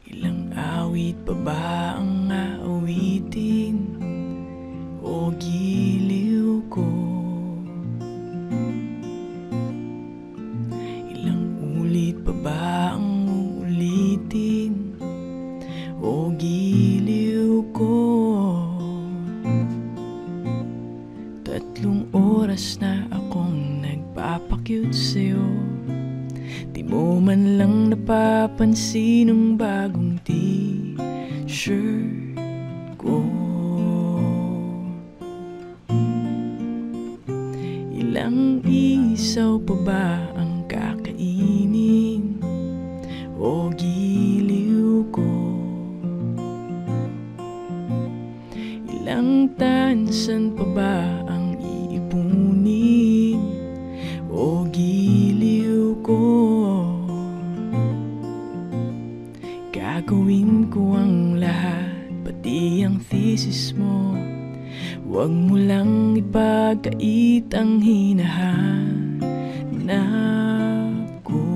Ilang awit pa ba ang aawitin o giliw ko? Ilang ulit pa ba ang uulitin o giliw ko? 3 oras na akong nagpapakyut sa'yo, di mo man lang napapansin ang bagong t-shirt ko. Ilang isaw pa ba ang kakainin o giliw ko? Ilang tansan pa ba ang iipunin o giliw ko? Gagawin ko ang lahat, pati ang thesis mo. Huwag mo lang ipagkait ang hinahanap ko.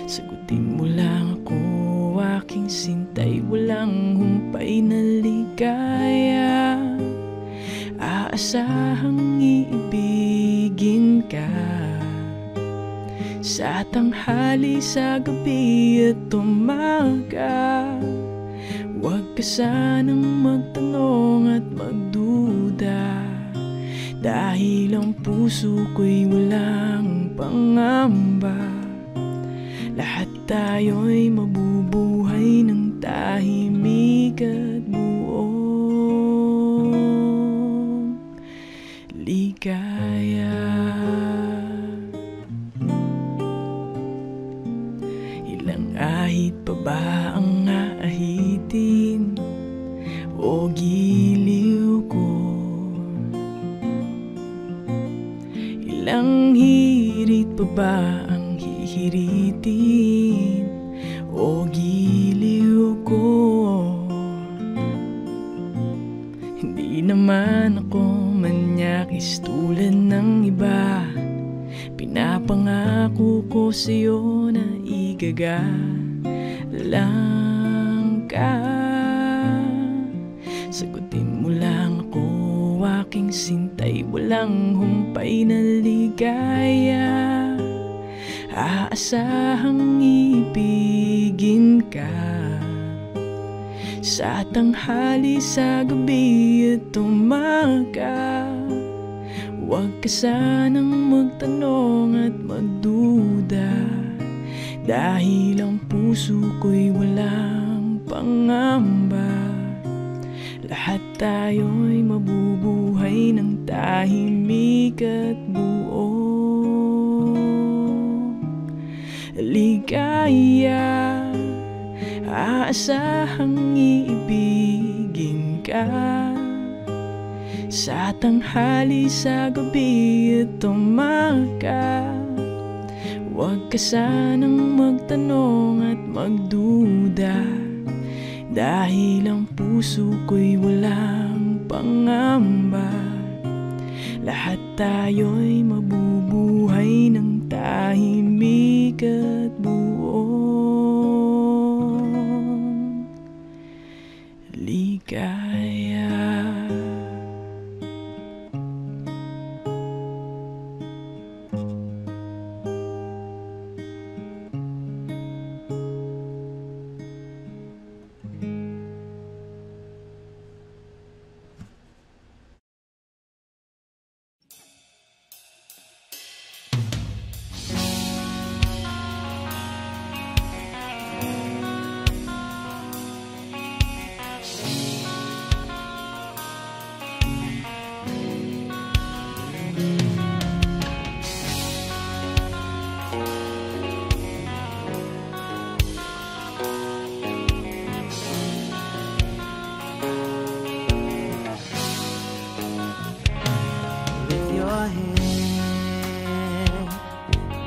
Sagutin mo lang ako, aking sintay, walang humpay na ligaya. Aasahang iibigin ka sa tanghali, sa gabi at umaga. Huwag ka sanang magtanong at magduda, dahil ang puso ko'y walang pangamba. Lahat tayo'y mabubuhay ng tahimik at buong ligaya. Ilang ahit pa ba ang aahitin o giliw ko? Ilang hirit pa ba ang hihiritin o giliw ko? Hindi naman ako manyakis tulad ng iba. Pinapangako ko sa'yo na igagalang ka. Sagutin mo lang ako, aking sintay, walang humpay na ligaya. Aasahang ibigin ka sa tanghali, sa gabi at umaga. Huwag ka sanang magtanong at magduda, dahil ang puso ko'y walang pangamba. Lahat tayo'y mabubuhay ng tahimik at buong ligaya. Aasahang iibigin ka sa tanghali, sa gabi at umaga. Huwag ka sanang magtanong at magduda, dahil ang puso ko'y walang pangamba. Lahat tayo'y mabubuhay ng tahimik at buong ligaya.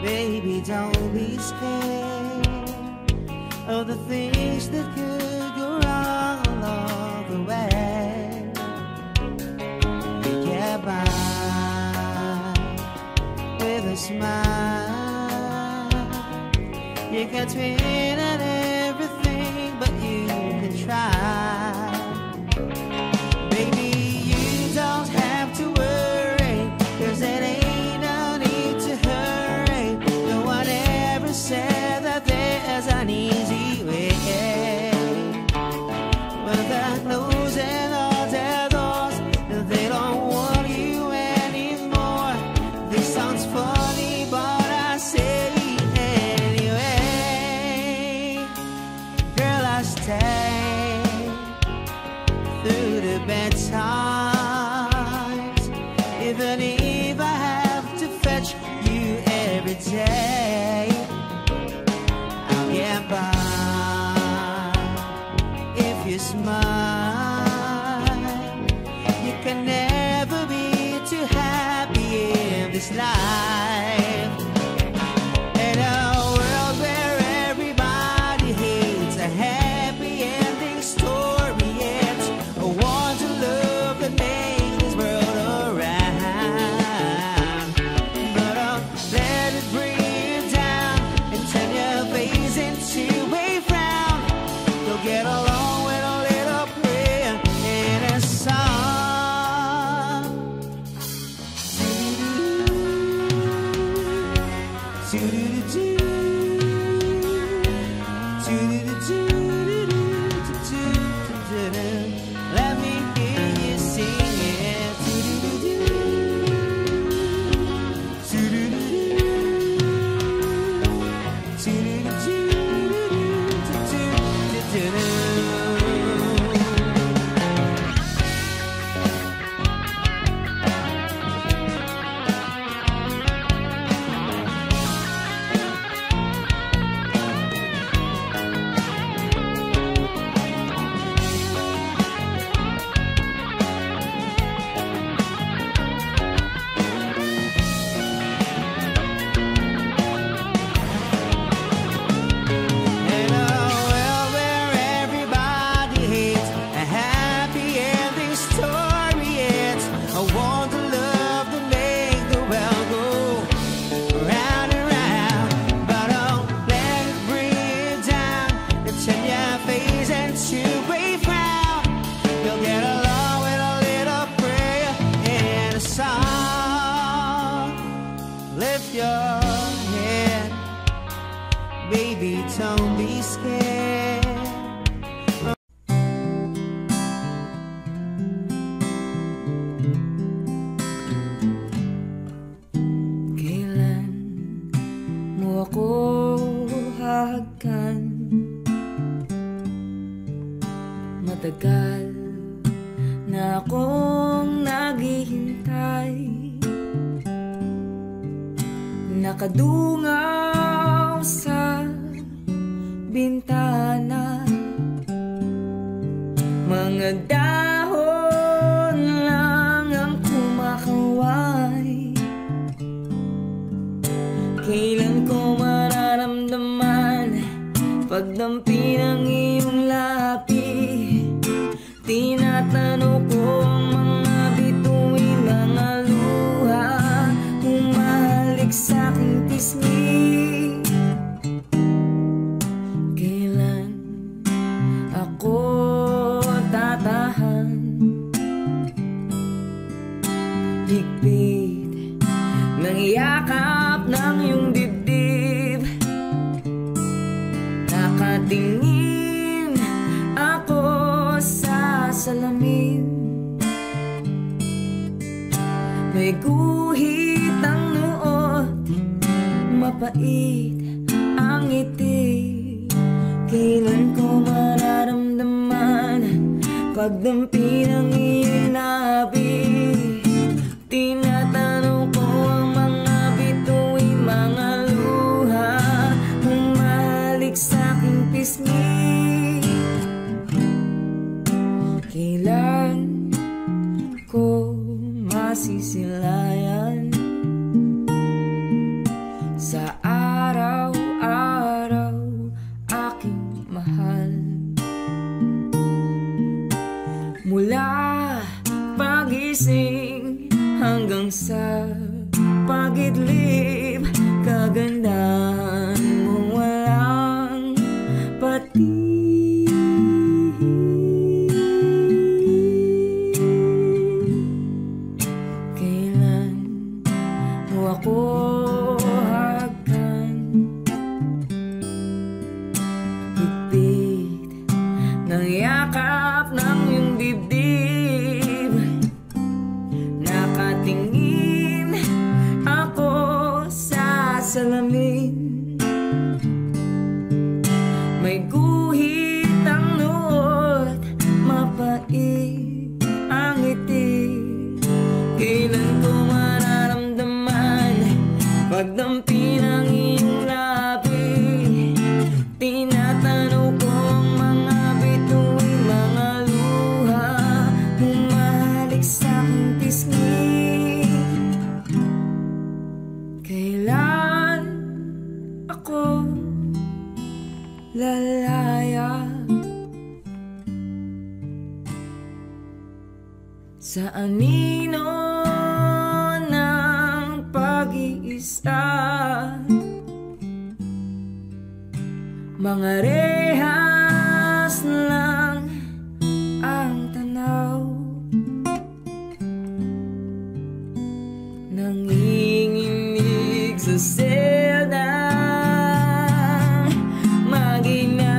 Baby, don't be scared of the things that could go wrong along the way. We get by with a smile. You can spin it try. Baby, you don't have to worry, 'cause it ain't no need to hurry. No one ever said that there's an easy way. When they're closing all their doors, they don't want you anymore. This sounds funny, but I say it anyway. Girl, I stay through the bad times, even if I have to fetch you every day. I'll get by if you smile. You can never be too happy in this life. In a world where everybody hates a happy ending story, it's a want to love that makes this world around. But don't let it bring you down and turn your face into a frown. You'll get along with a little prayer and a song. Let me hear you sing it. In a world where everybody hates a happy ending story, it's a want to love to make the world go round and round. But don't let it bring you down and turn your face into a frown. You'll get along with a little prayer and a song. Lift your head, baby, don't be scared. Kailan mo ako hahagkan? Matagal na akong naghihintay, nakadungaw sa bintana. Mga dahon lang ang kumakaway. Kailan ko mararamdaman pagdampi ng iyong lapi? Tinatanong ko ang mga bituin, mga luha, humahalik sa'king pisngi. Kailan ako tatahan? Higpit ng yakap ng iyong dibdib, nakatingin ako sa salamin. May guhit ang nuot, mapait ang ngiti. Kailan ko mararamdaman pagdampi ng iyong labi? Tinatanong ko ang mga bituin, mga luha, humalik sa'king pisngi. Kailan ko masisilayan sa araw-araw aking mahal? Mula pagising hanggang sa pagidlip, kagandahan mong walang patig. may guhit ang noot, mapait ang ngiti. Kailan ko mararamdaman pagdampi ng iyong labi? Tinatanong ko ang mga bituin, mga luha, bumalik sa aking pisngi. Kailan ako lalaya sa anino ng pag-iisa? Mga rehas lang ang tanaw, nanginginig sa selda maginaw.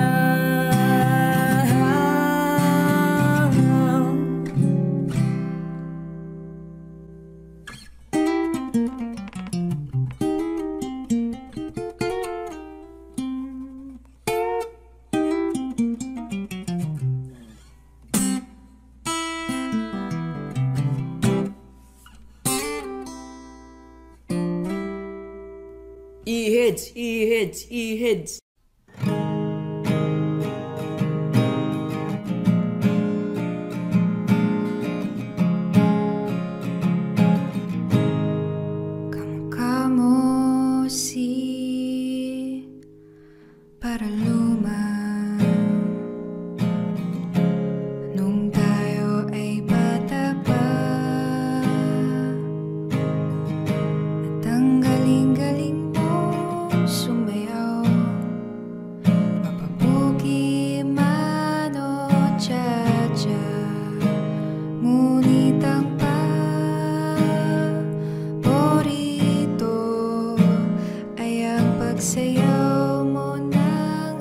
E-heads, e-heads, e-heads. Kamukha si para luma nung tayo ay bata pa, at ang galing-galing sumayaw, mapabugi man o cha-cha. Ngunit ang paborito ay ang pagsayaw mo ng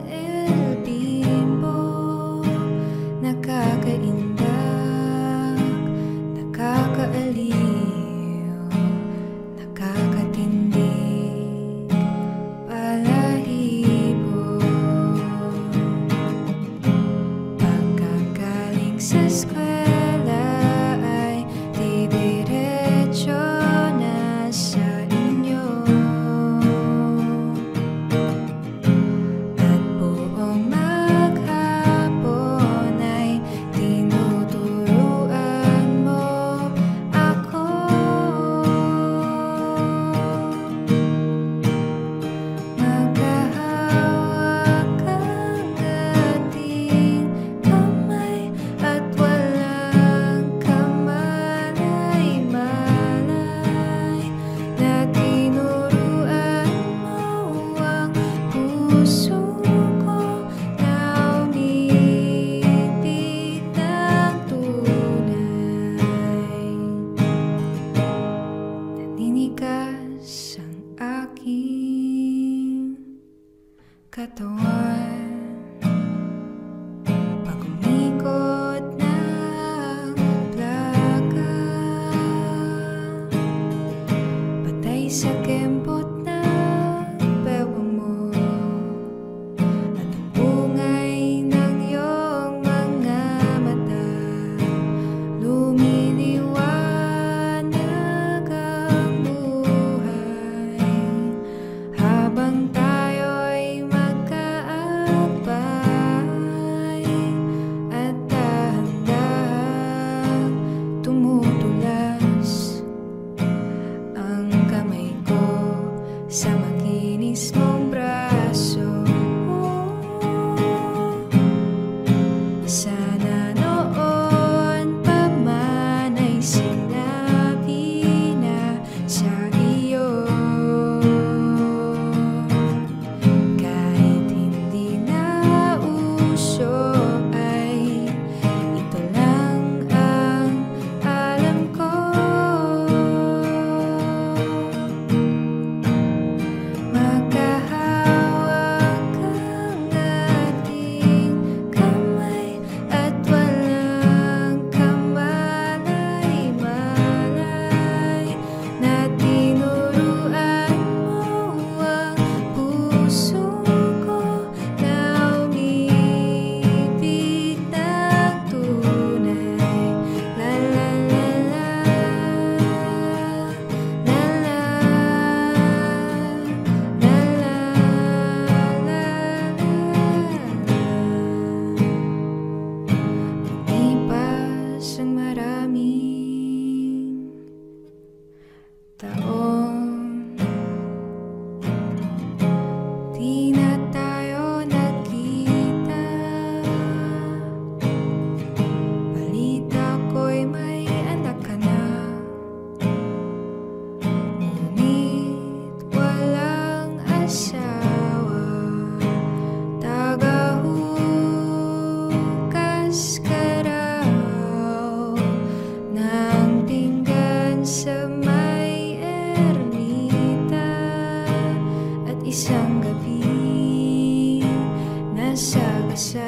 nasagasaan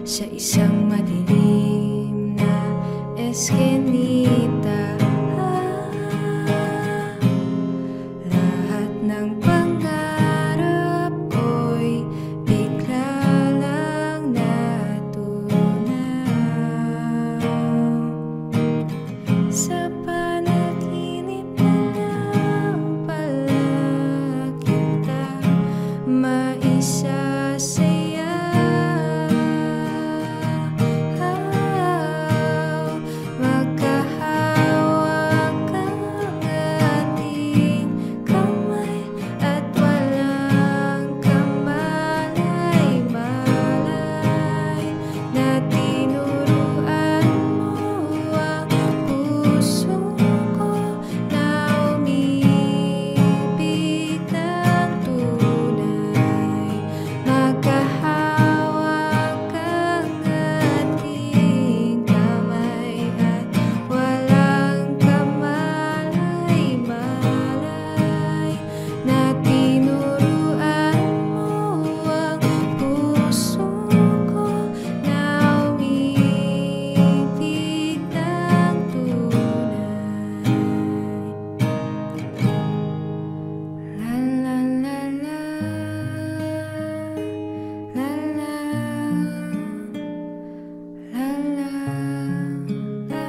sa isang madilim na eskinita. Lahat ng pangarap ko'y bigla lang natunaw. Sa panaginip na lang pala kita maisasaya. Magkahawak ang ating kamay at walang kamalay-malay na tinuruan mo ang puso ko na umibig ng tunay. Magkahawak ang ating kamay at walang kamalay-malay na tinuruan mo ang puso ko na umibig ng tunay. La la la la, la la, la la, la la.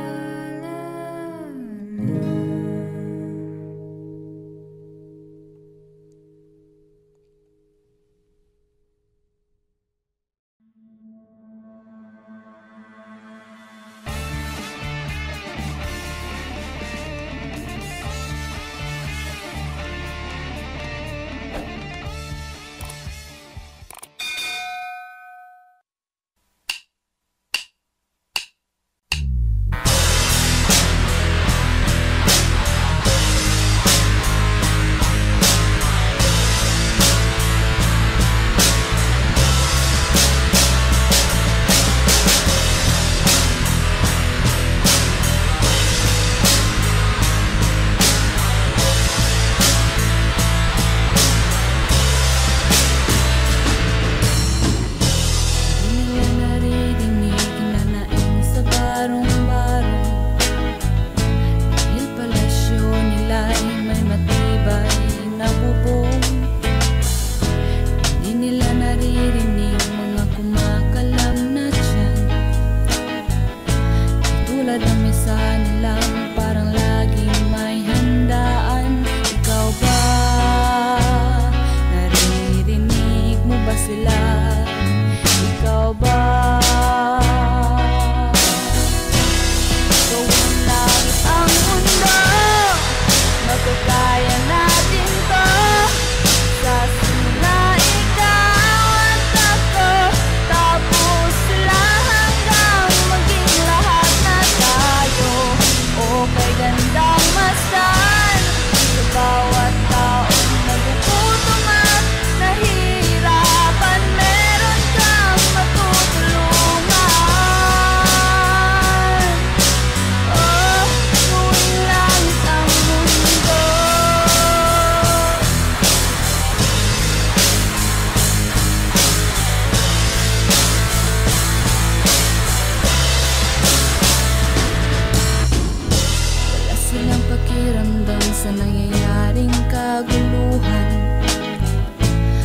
Sa nangyayaring kaguluhan,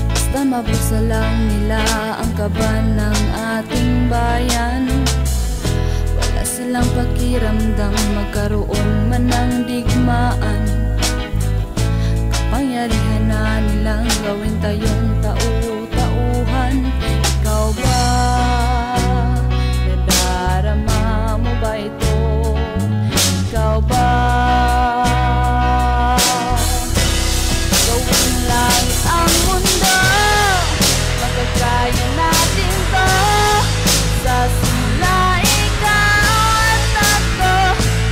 basta mabusa lang nila ang kaba ng ating bayan. Wala silang pakiramdam magkaroon man ng digmaan. Kapangyarihan na nilang gawin tayong tau-tauhan. Ikaw ba, nadarama mo ba ito? Ikaw ba, kaya natin to. Sa simula ikaw at ako,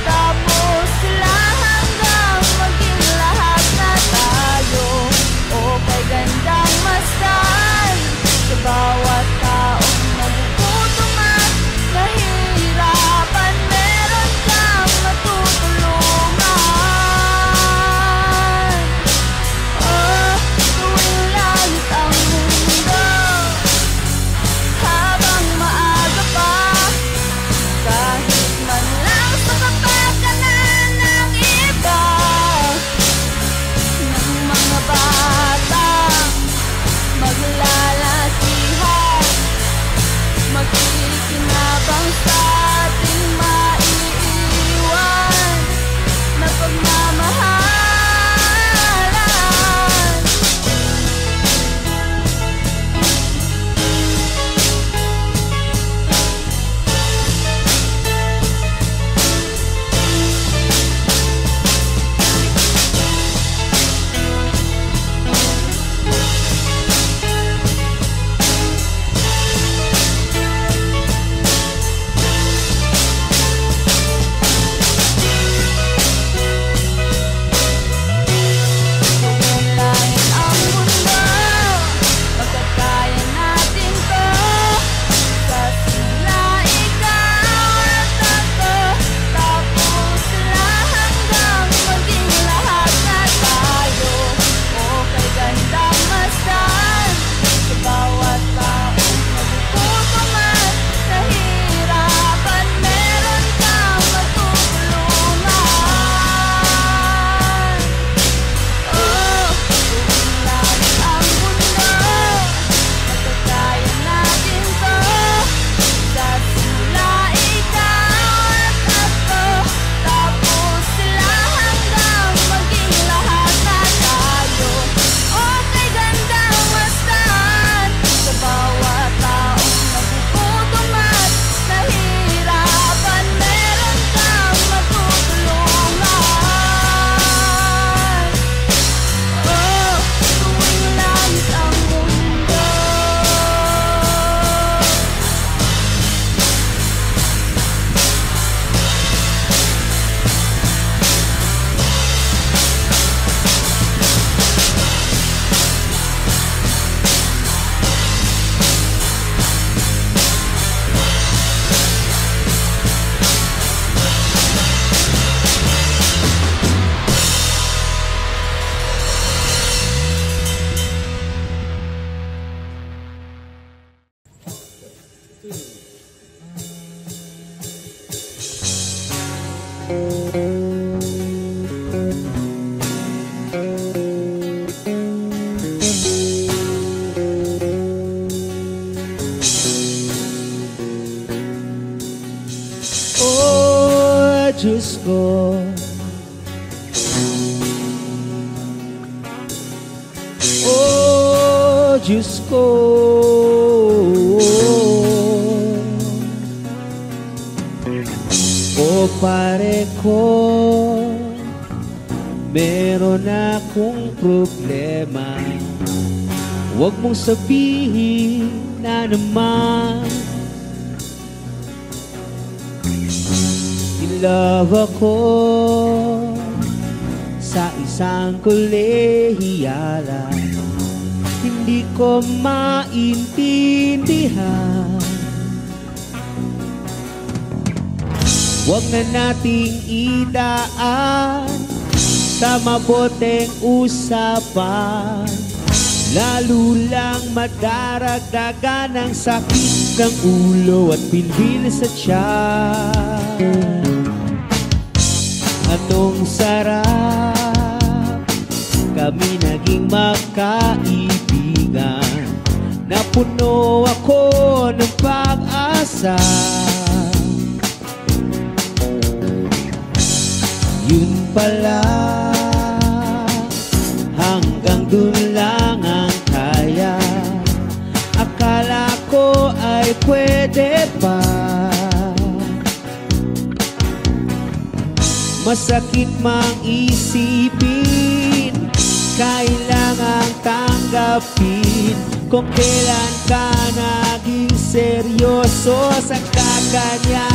tapos sila hanggang maging lahat na tayo. O kay gandang masdan. Oh, Diyos ko, oh, Diyos ko, oh, pare ko, meron akong problema. Huwag mong sabihin na naman in love ako sa isang kolehiyala. Hindi ko maintindihan. Huwag na nating idaan sa maboteng usapan, lalo lang madaragdagan ng sakit ng ulo at pinhil sa tiyan. Anong sarap kami naging magkaibigan, napuno ako ng pag-asa. Yun pala, hanggang dun lang ang kaya. Akala ko ay pwede pa. Masakit mang isipin, kailangang tanggapin. Kung kailan ka naging seryoso, saka kanya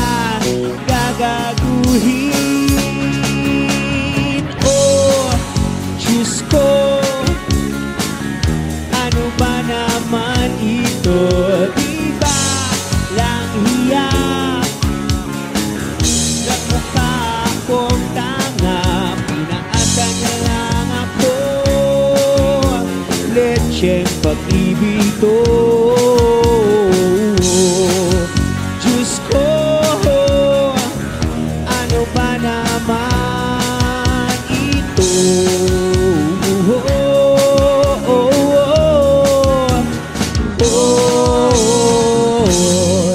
gagaguhin. Oh, Diyos ko, ano ba naman ito? Di ba lang hiya? Nagmukha akong tanga, pinaasa niya lang ako. Lecheng pag-ibig to. Diyos ko, ano ba naman ito?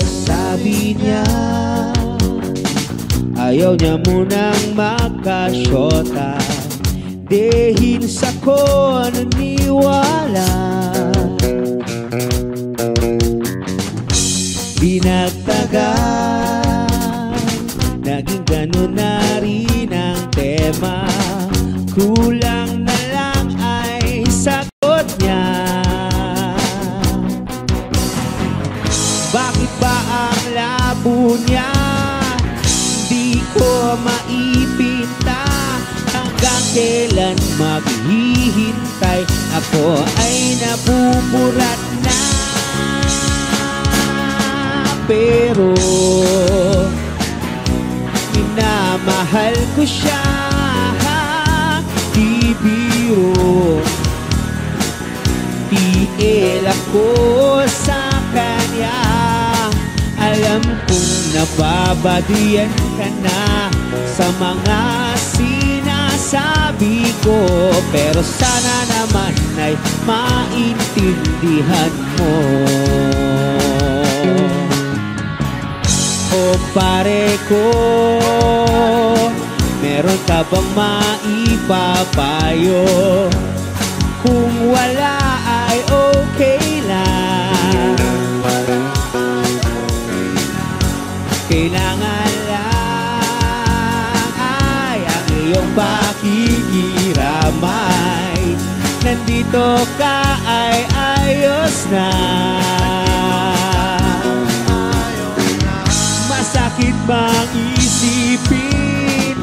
Sabi niya, ayaw niya munang magkasyota, dahil sa ko naniwala. Binagtagan, naging ganun na rin ang tema. Kulang na lang ay sagot niya. Bakit ba ang labo niya? Di ko maipinta. Hanggang kailan maghihintay? Ako ay nabuburat na. Pero minamahal ko siya, di biro. Tiil ako sa kanya. Alam kong nababadiyan ka na sa mga sinasabi ko, pero sana naman ay maintindihan mo. O pare ko, meron ka bang maipapayo? Kung wala ay okay lang. Kailangan lang ay ang iyong pakikiramay. Nandito ka ay ayos na. Masakit bang isipin,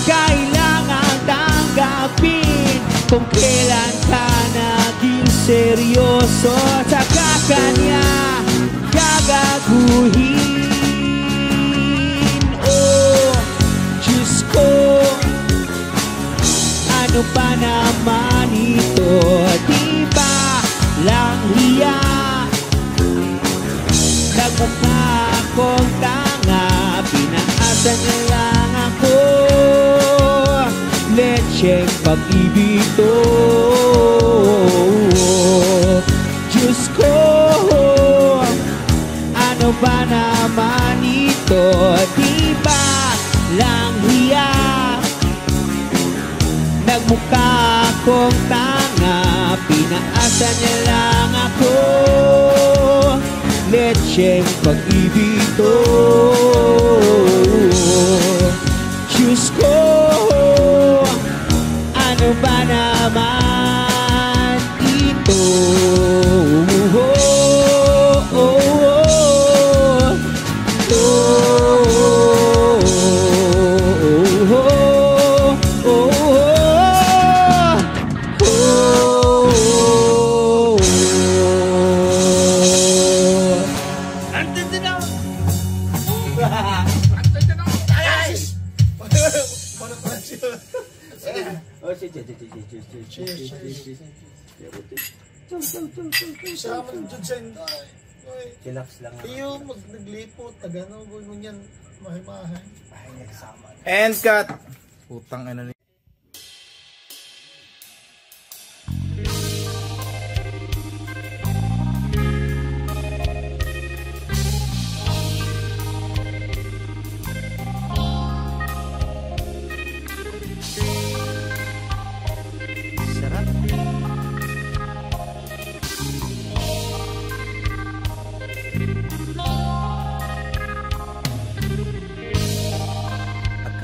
kailangan tanggapin. Kung kailan ka naging seryoso, saka kanya gagaguhin. Oh, Diyos ko, ano pa naman ito? Di ba lang hiya? Nagmukha pag-ibig to. Diyos ko, ano ba naman ito? Di ba lang hiya? Nagmukha akong tanga, pinaasa niya lang ako. Letseng pag-ibig to. Diyos ko, ano ba naman ito? Sama ng Judsen. Chillax lang. Iyo, naglipot. Tagano, mo yan. Mahimahay. And cut. Putang ano ni.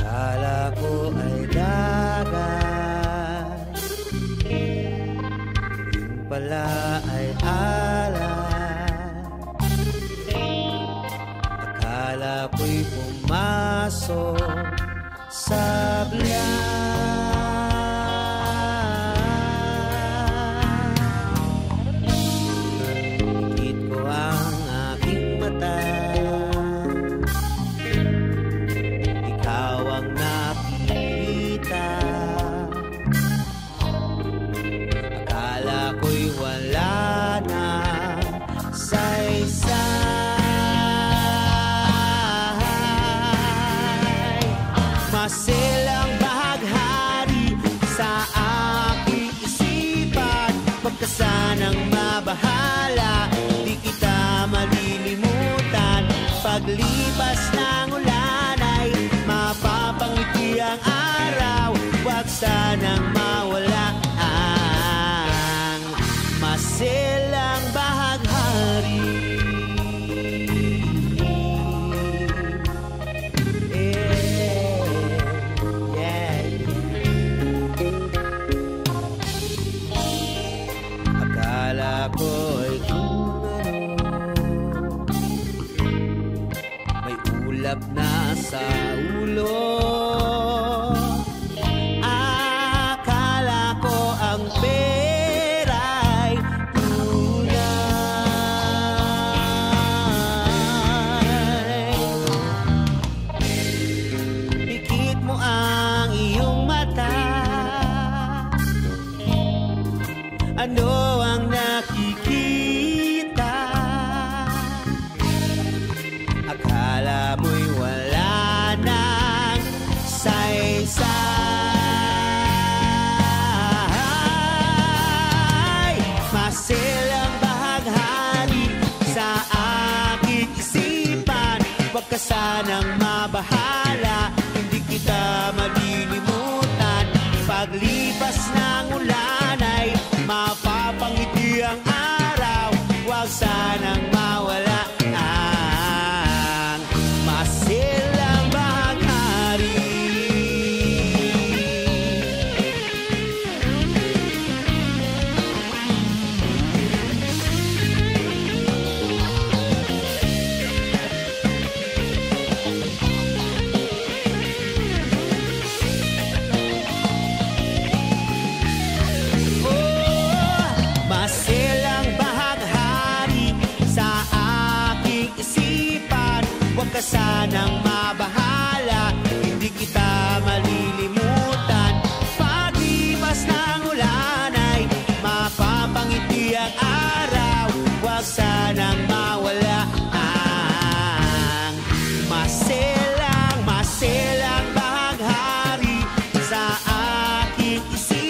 Akala ko ay dagat, yun pala ay alak. Akala ko'y pumasok sa blank. Ikit ko ang aking mata, ikaw ang nakita. Akala ko'y wala na saysay. Masilang bahaghari sa aking isipan, wag ka sanang mabahala, di kita malilimutan. Paglipas ng ulan ay mapapangiti ang araw, wag sanang mawala ang masilang bahaghari. Akala ko'y kung ano, may ulap na sa ulo. Akala ko ang pera'y tunay. Pikit mo ang iyong mata, ano ang nakikita? Akala mo'y wala nang saysay. Masilang bahaghari sa aking isipan, wag ka sanang mabahala, hindi kita malilimutan. Paglipas ng ulan ay mapapangiti ang araw, wag sanang mawala ang masilang bahaghari. Masilang bahaghari sa aking isipan, wag ka sanang mabahala, hindi kita malilimutan. Paglipas ng ulan ay mapapangiti ang araw, wag sanang mawala ang masilang bahaghari sa aking isipan.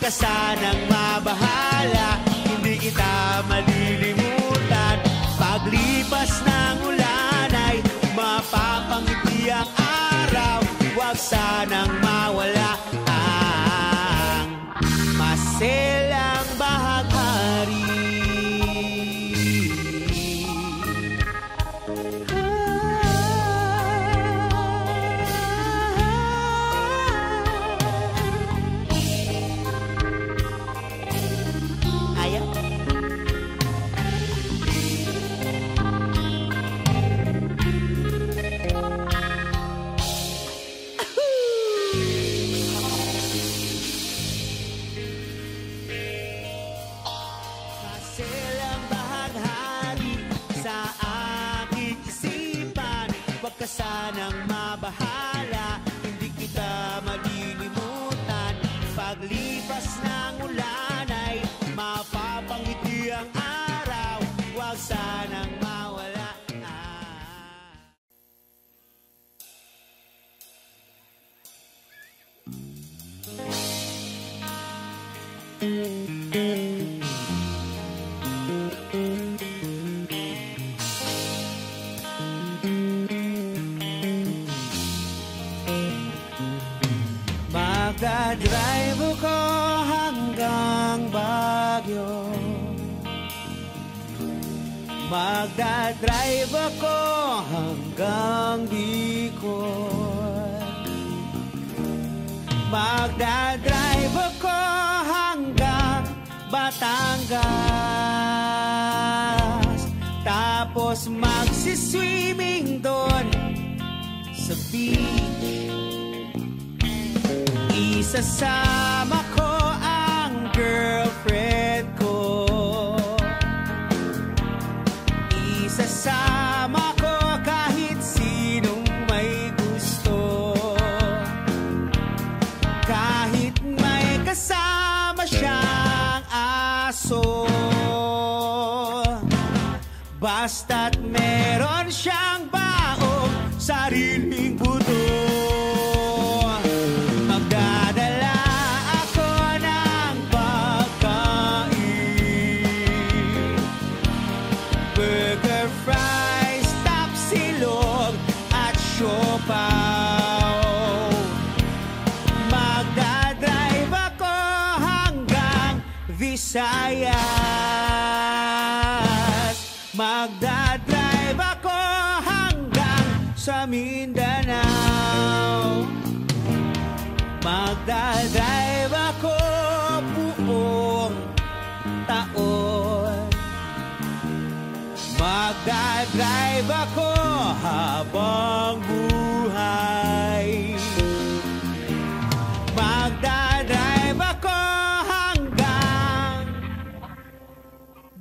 ka sanang mabahala, hindi kita malilimutan. Paglipas ng ulan ay mapapangiti ang araw, huwag sanang mawala ang maselang bahaghari. Maselang bahaghari sa aking isipan, huwag ka sanang mabahala, hindi kita malilimutan. Paglipas ng ulan ay mapapangiti ang araw, huwag sanang mawala. Magdadrive ako hanggang Baguio, magdadrive ako hanggang Bicol, magdadrive ako hanggang Batangas, tapos magsiswimming doon sa beach. Isasama ko ang girlfriend ko, isasama ko kahit sinong may gusto, kahit may kasama siyang aso, basta't meron siyang baong sariling buto. Magdadala ako ng pagkain, burger, fries, tapsilog at siopaw. Magdadrive ako hanggang Visayas, magdadrive ako hanggang sa Mindanao, magdadrive ako buong taon, magdadrive ako habang buhay, magdadrive ako hanggang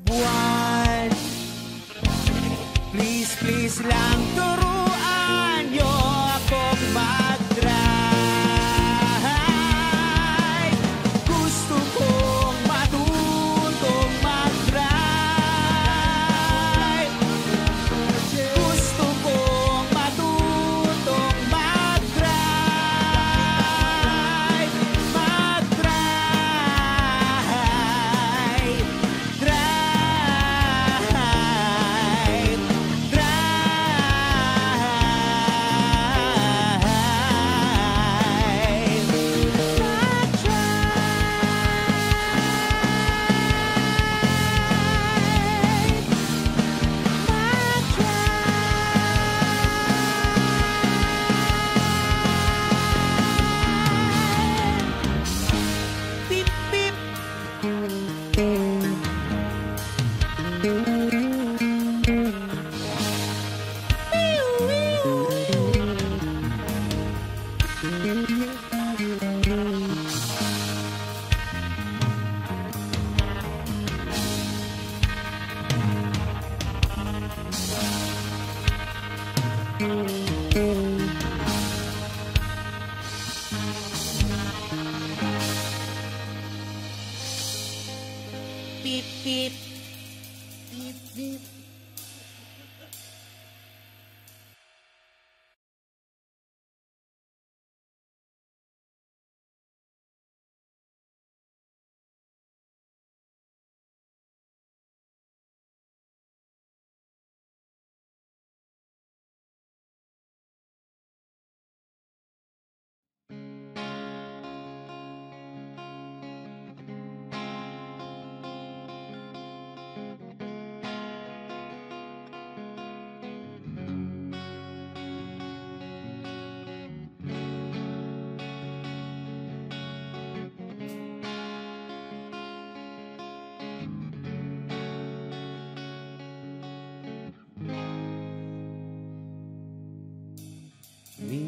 buwan. Please, please lang turuan niyo akong mag-drive. Gusto kong matutong mag-drive. Gusto kong matutong mag-drive. Mag-drive. Drive. Beep, beep. Beep, beep. Beep, beep.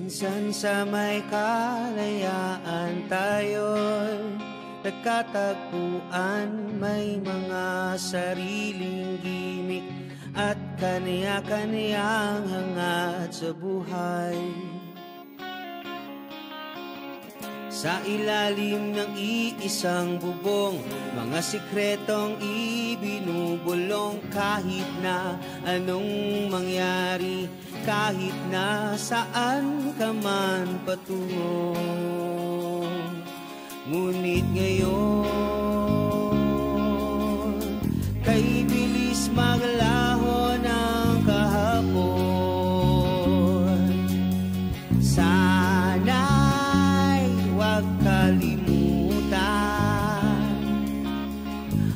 Minsan sa may kalayaan tayo'y nagkatagpuan, may mga sariling gimik at kaniya-kaniyang hangad sa buhay. Sa ilalim ng iisang bubong, mga sikretong ibinubulong. Kahit na anong mangyari, kahit na saan ka man patungo. Ngunit ngayon, kay bilis maglaho ng kahapon. Sana'y huwag kalimutan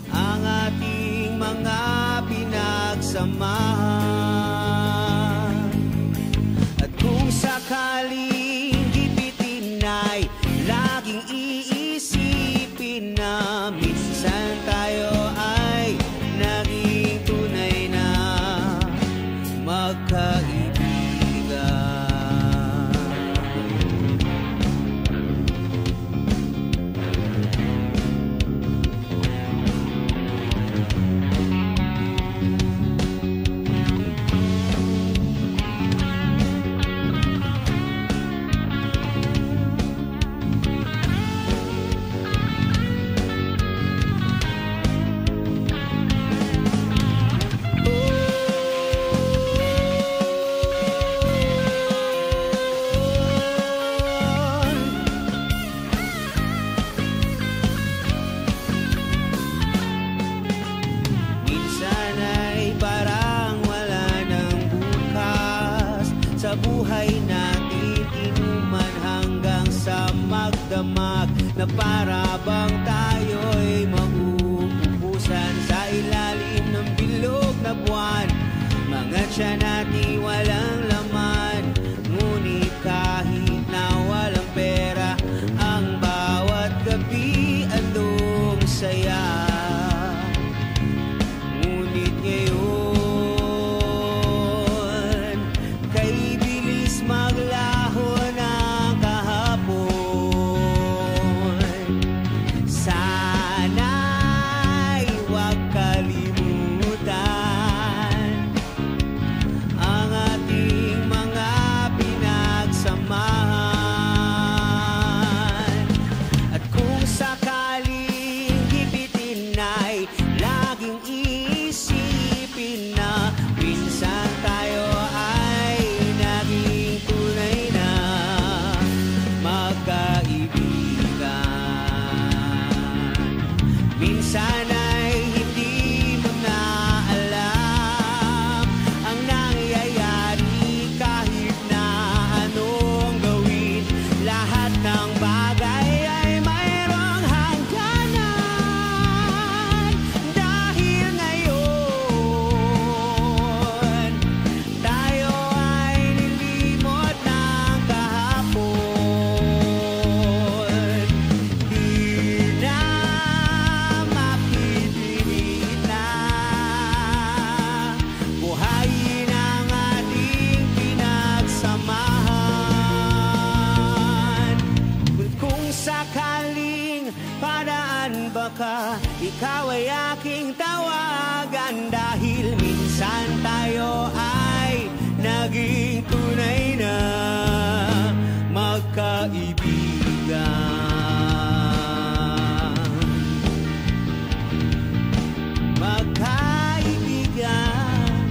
ang ating mga pinagsamahan. At kung sakaling gipitin ay laging iisipin na minsan tayo ay naging tunay na magkaibigan. Sa buhay natin inuman hanggang sa magdamag, na para bang tayo'y mauubusan sa ilalim ng bilog na buwan. Mga tiyan natin walang laman, ngunit kahit na walang pera, ang bawat gabi andong saya. Ngunit ngayon, maglaho ng kahapon. Sana'y huwag kalimutan ang ating mga pinagsamahan. At kung sakaling gipitin ay laging iisipin na minsan tayo ay naging tunay na magkaibigan. Minsan ay hindi mo na alam ang nangyayari, kahit na anong gawin. Lahat ng bagay ay mayroong hangganan. Dahil ngayon, tayo ay nilimot ng kahapon. Di na mapipilit na buhayin ang ating pinagsamahan. Kung sakaling padaan baka ikaw ay aking tawagan, dahil minsan tayo ay naging tunay na magkaibigan. Magkaibigan,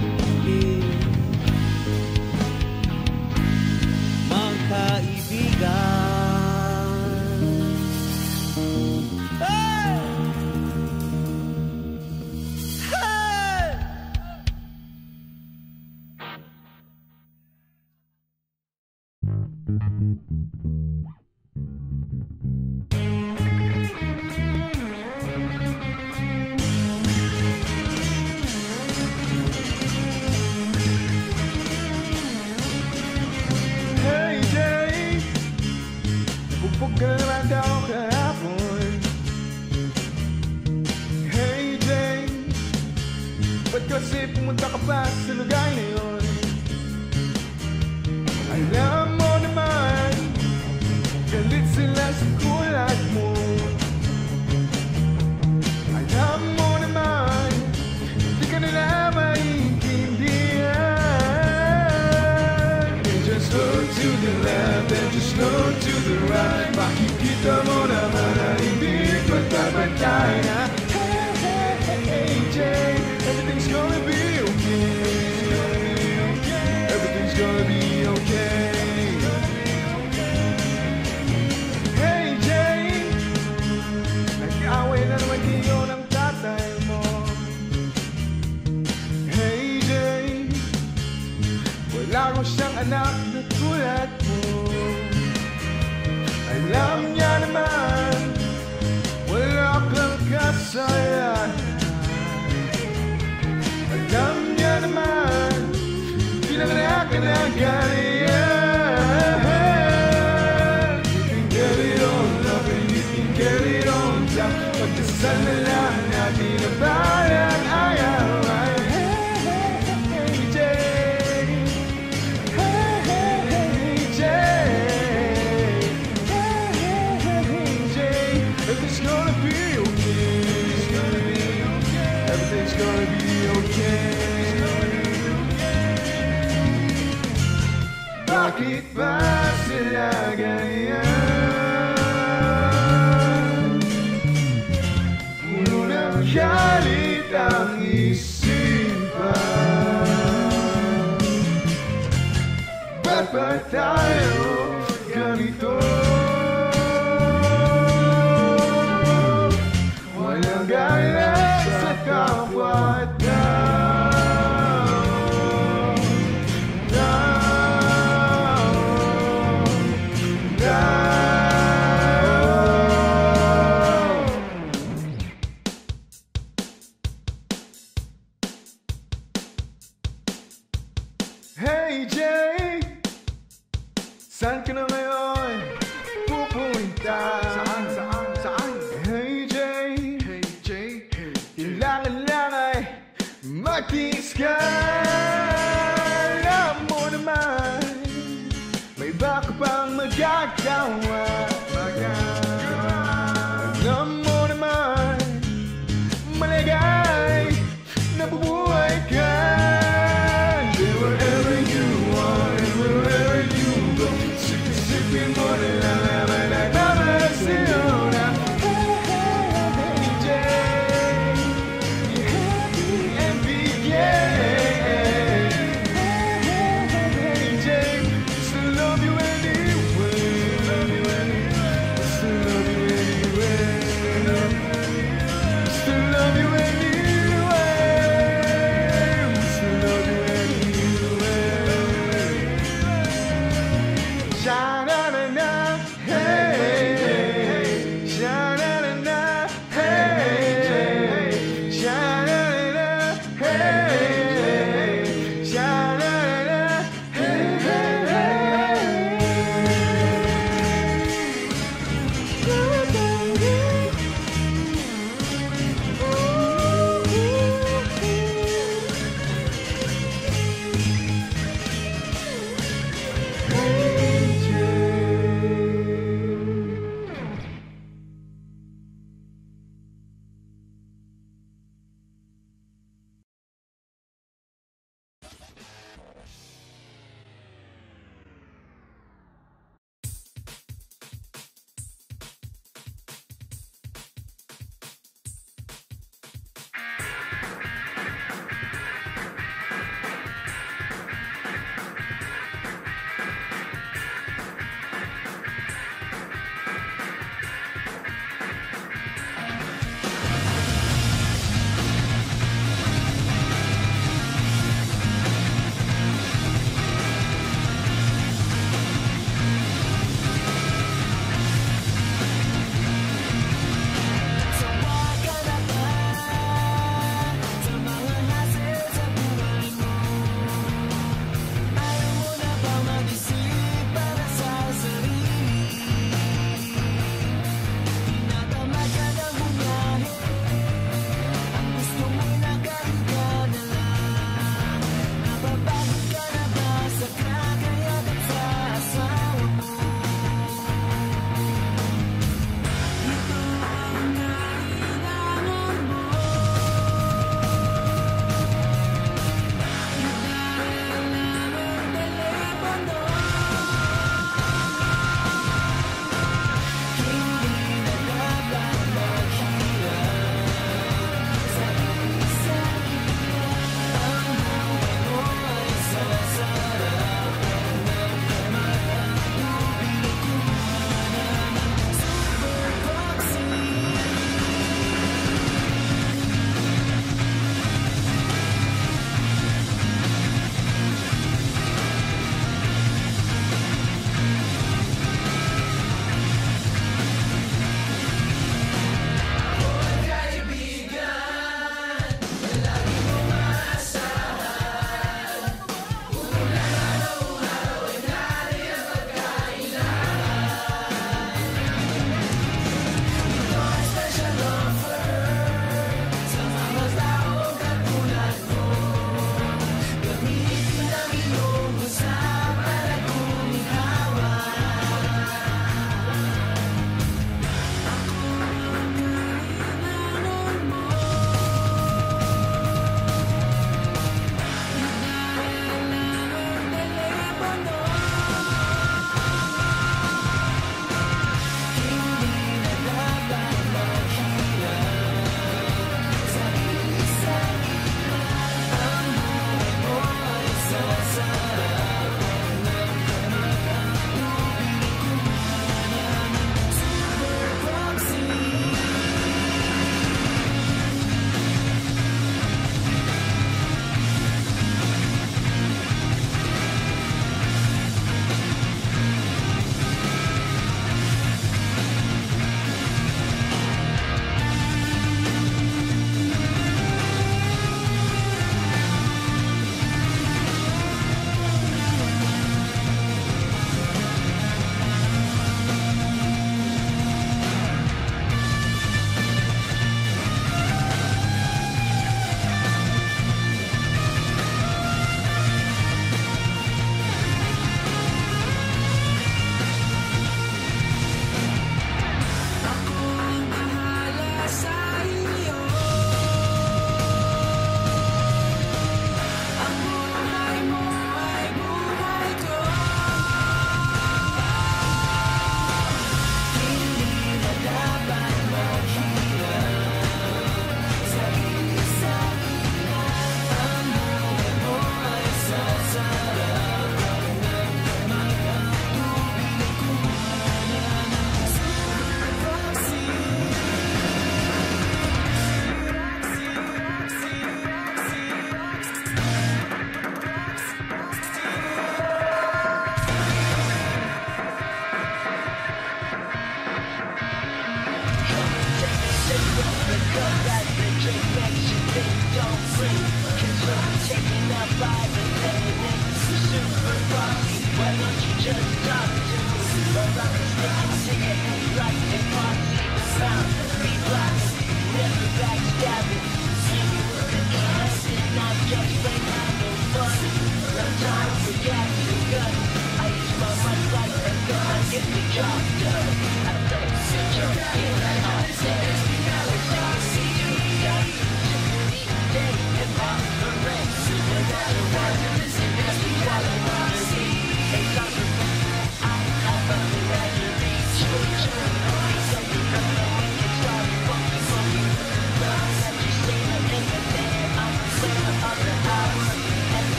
magkaibigan. Hey! Hey! Hey Jay, nabugbog ka naman daw kahapon. Hey Jay, ba't kasi pumunta ka pa sa lugar na yun? Alam mo naman Galit sila sa kulat mo. Alam mo naman, hindi ka nila maintindihan. They just look to the left and just look to the right. Makikita mo naman na hindi pagpapantay na hey Jay, everything's gonna be okay. Everything's gonna be okay. Hey Jay, nag-away na naman kayo ng tatay mo. Hey Jay, wala ko siyang anak na tulad mo. Alam niya naman, wala kang kasayahan. Alam niya naman, pinanganak ka ng ganyan. You can get it on love and you can get it on time. Pagdasal na lang natin ang balang ayaw. Hey Jay, hey Jay, hey Jay, everything's gonna be okay. Everything's gonna be okay. Bakit ba sila ganyan? Puno ng galit ang isipan. Ba't ba tayo ganito? Walang galit sa kapwa-tao. Hey Jay, saan ka na ngayon pupunta? Saan? Hey Jay, kailangan lang ay magtiis ka. Alam mo naman, may iba ka pang magagawa. Alam mo naman, malagay na bubuhay ka. Wherever you are and wherever you go, sipin mo na lang naman ang mamalasyo na hey Jay, happy and begin.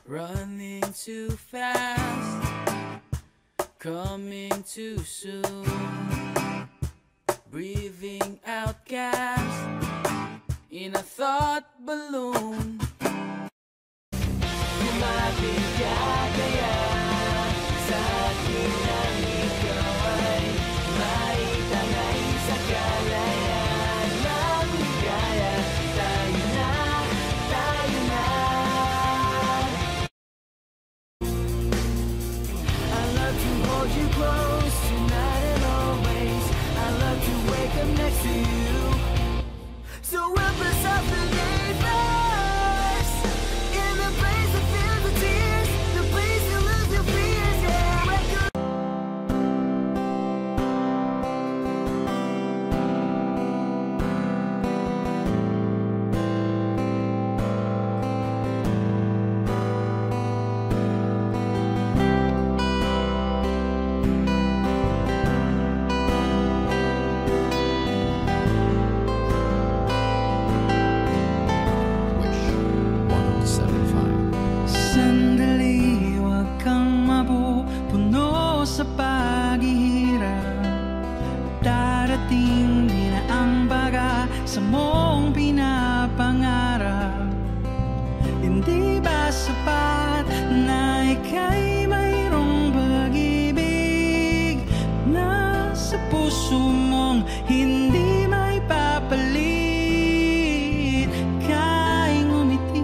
Running too fast, coming too soon, breathing out gas in a thought balloon. Mabigagaya sa akin ang ikaw ay maitangay sa kalayan ng ligaya. Tayo na, tayo na. I love to hold you close tonight and always. I love to wake up next to you. So we'll pass off the neighbors in the place that feels the tears, the place you lose your fears. Yeah, I could. Sandali, huwag kang mapupuno sa paghihirap. Darating din ang baga sa mong pinapangarap. Hindi ba sapat na ika'y mayroong pag-ibig na sa puso mong hindi may papalit? Ka'y ngumiti,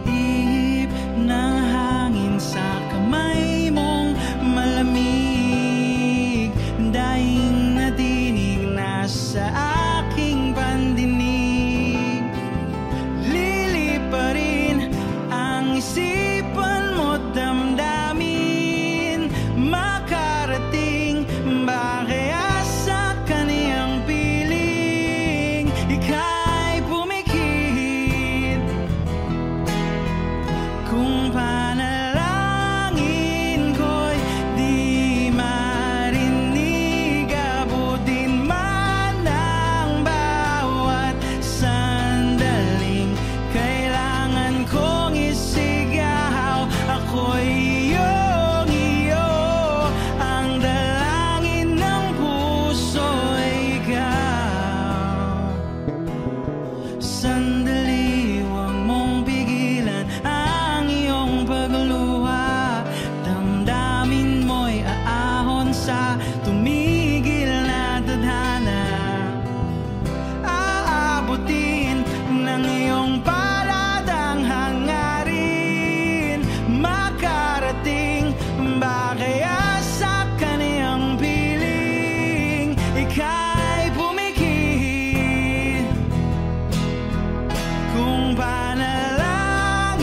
ihip ng hangin sa kamay mong malamig, daing nadinig na sa aking pandinig. Liliparin ang isipan mo't damdamin, makarating ba kaya sa kaniyang piling? Ika'y pumikit kung panalangin ko'y di marinig. Abutin man ang bawat sandaling kailangan kong isigaw. Ako'y iyong iyo, ang dalangin ng puso'y ikaw. Sandali, huwag mong pigilan ang iyong pagluha. Damdamin mo'y aahon sa tumigil na tadhana. Aabutin ng iyong palad ang hangarin, makarating ba kaya sa kaniyang piling? Ika'y pumikit kung panalangin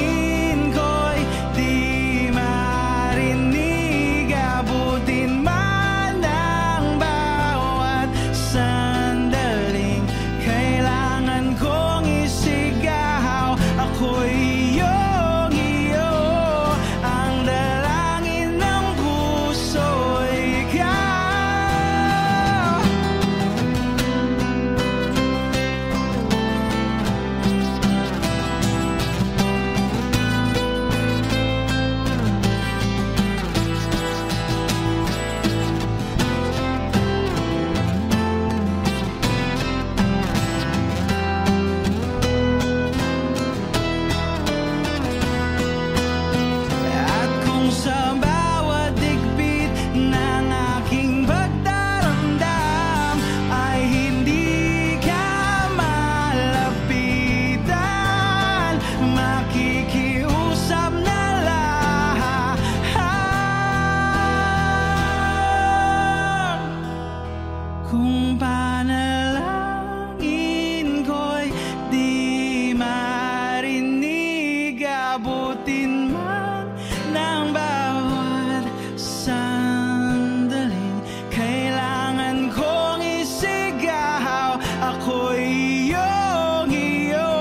ko'y di marinig. Abutin man ang bawat sandaling kailangan kong isigaw. Ako'y iyong iyo, ang dalangin ng puso'y ikaw. Ang panalangin ko'y di marinig, abutin man ng bawat sandaling kailangan kong isigaw. Ako'y iyong iyo,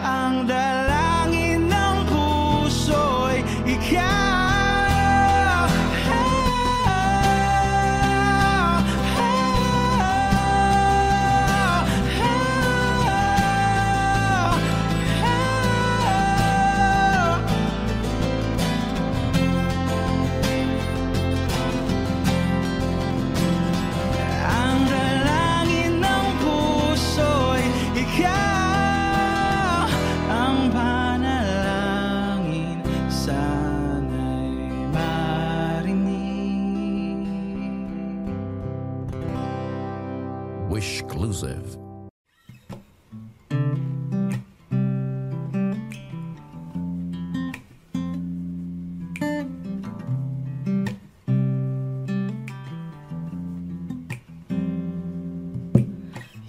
ang dalangin ng puso'y ikaw. Wishclusive.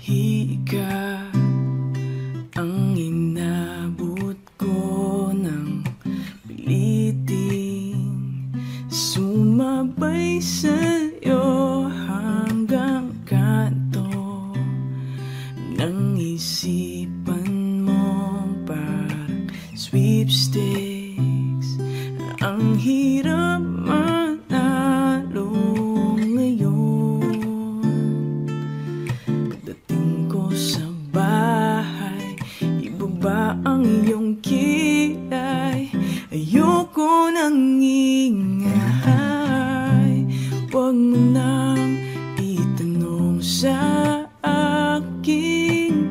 Higa ang inabot ko ng piliting sumabay sa'yo hanggang kanto ng isipan mo, parang sweepstakes. Ang hirap manalo ngayon. Pagdating ko sa bahay, ibaba ang iyong kilay. Ayoko nang ingay, huwag mo nang itanong sa akin.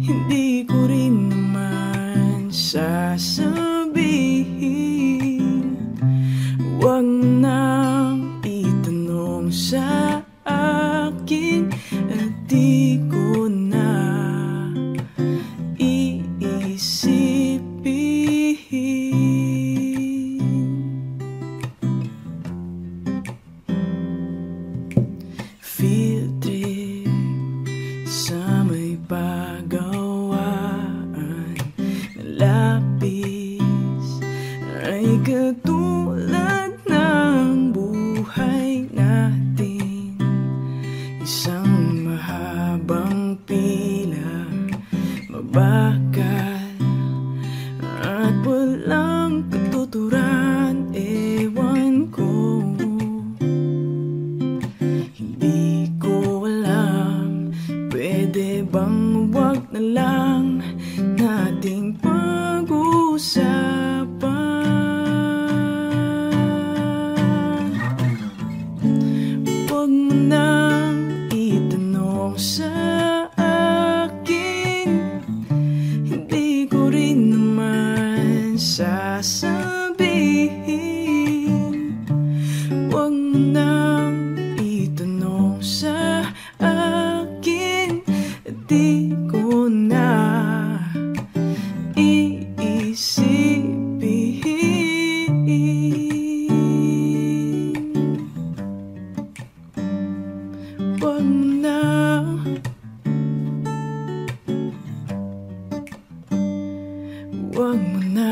Hindi ko rin naman sasabihin. Huwag mo nang itanong sa akin, at di ko na iisipin. Field trip sa may pagawaan na lapis ay katulad ng buhay natin. Isang mahabang pila, mabakal at walang katuturan. Ewan ko, hindi ko alam, pwede bang wag na lang nating pag-usapan. Huwag mo nang itanong sa akin, hindi ko rin naman sasabihin. Huwag mo nang itanong sa akin, di ko na iisipin. Huwag mo na, huwag mo na.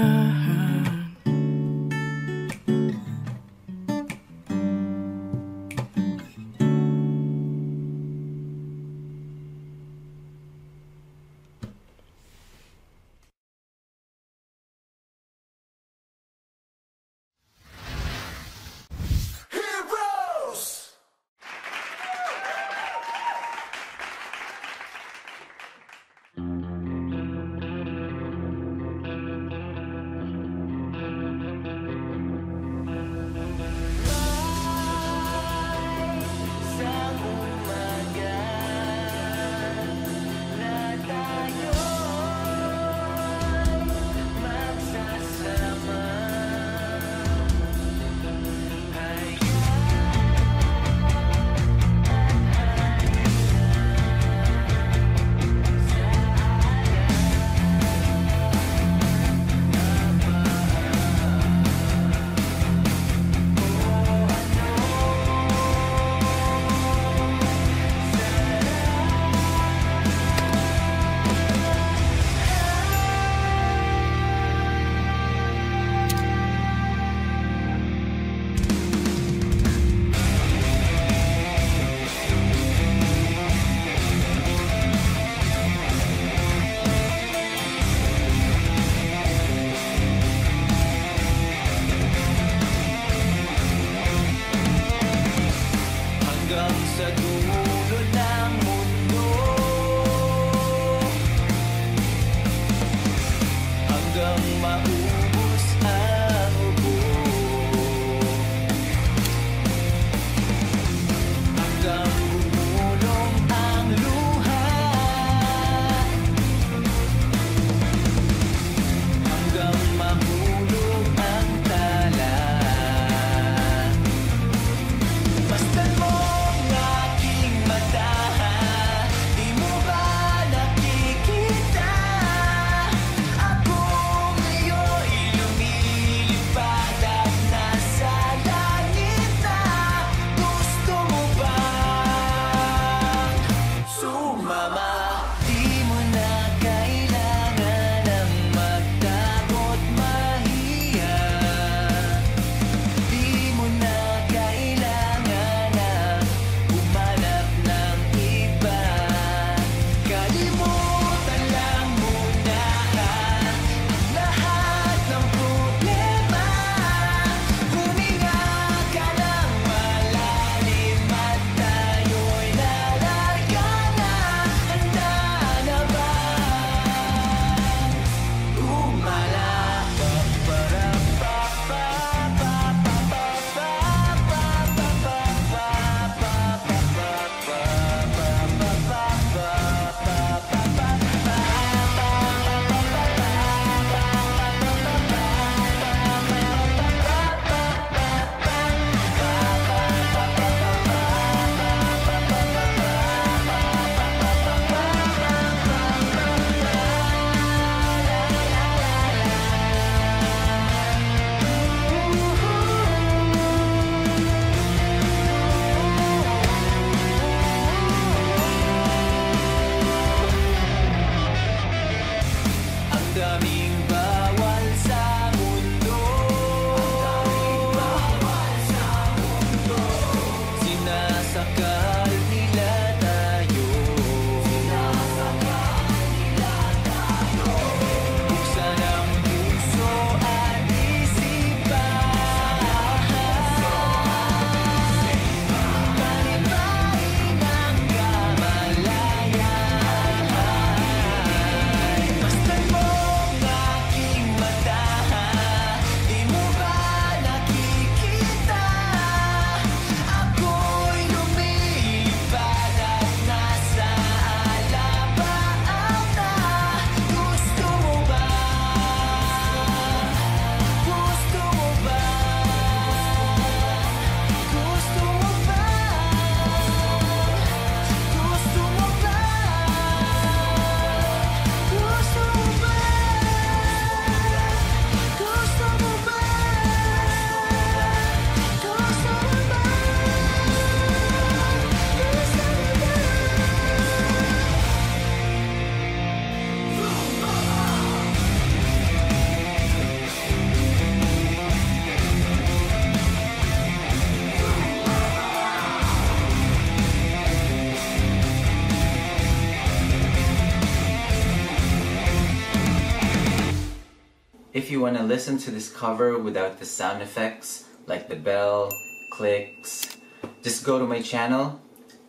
If you want to listen to this cover without the sound effects like the bell, clicks, just go to my channel,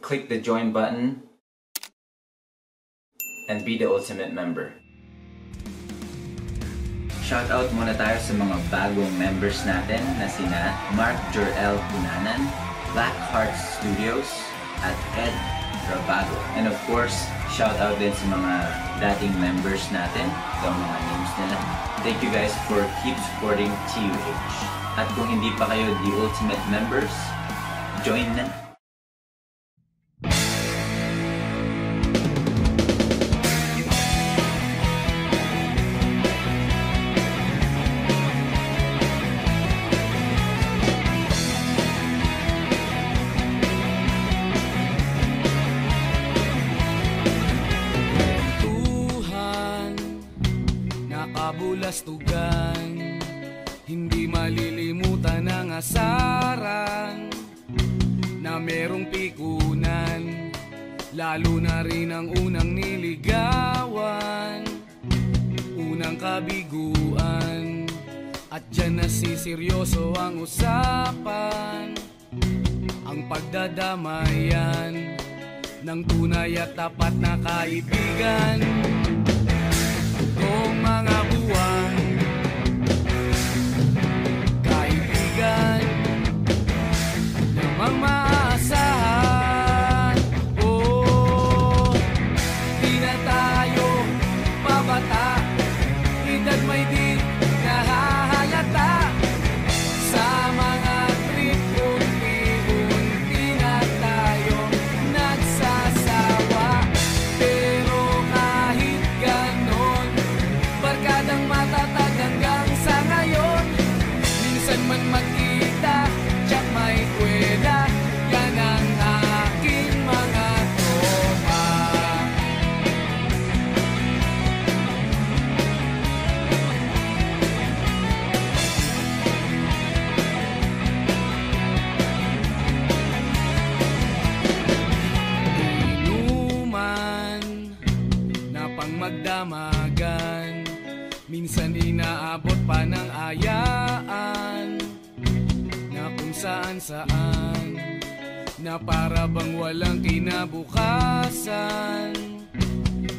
click the join button, and be the ultimate member. Shoutout muna tayo sa mga bagong members natin na sina Mark Jor-El Punanan, Blackheart Studios, at Ed Rabago. And of course, shoutout din sa mga dating members natin. Ito ang mga names nila. Thank you guys for keep supporting TUH. At kung hindi pa kayo the ultimate members, join na! Kabulastugan, hindi malilimutan ang asaran na merong pikunan, lalo na rin ang unang niligawan, unang kabiguan, at dyan nasiseryoso ang usapan, ang pagdadamayan ng tunay at tapat na kaibigan. Kung mga buwan, kaibigan, namang maaasahan. Oh, di na tayo pabata, edad may di nahahalata. Sa mga trip, unti-unti na tayo nagsasawa. Pero kahit ganon, barkadang matatag hanggang sa ngayon. Minsan man magkita, tsak may kwela, yan ang aking mga tropa. Inuman na pang magdamagan, minsan inaabot pa ng ayaan na kung saan-saan, na para bang walang kinabukasan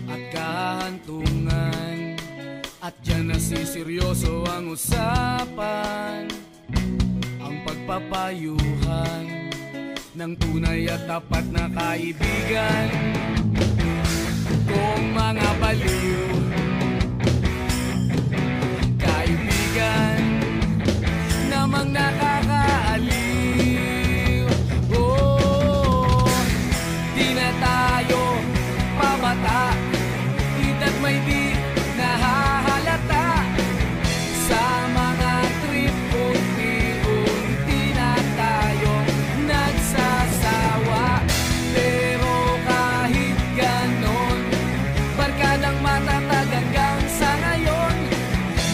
at kahantungan. At dyan nasiseryoso ang usapan, ang pagpapayuhan ng tunay at tapat na kaibigan. Kung mga baliw, kaibigan, namang nakakaaliw. Oh, di na tayo pabata, edad may di nahahalata. Sa mga trip, unti-unti na tayo nagsasawa. Pero kahit ganon, barkadang matatag hanggang sa ngayon.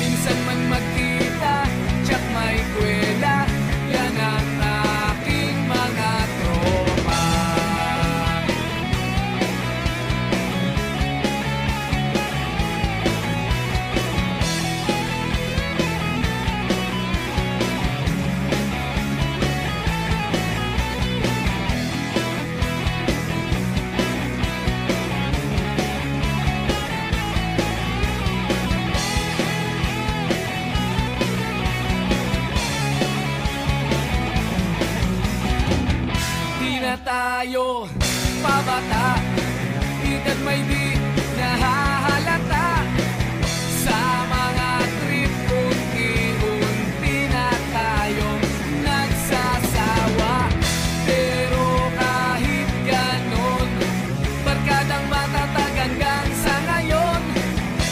Minsan man magkita, tsak may kwela, yan ang aking mga tropa. Di na tayo pabata, edad may di nahahalata. Sa mga trip, unti-unti na tayo nagsasawa. Pero kahit ganon, barkadang matatag hanggang sa ngayon.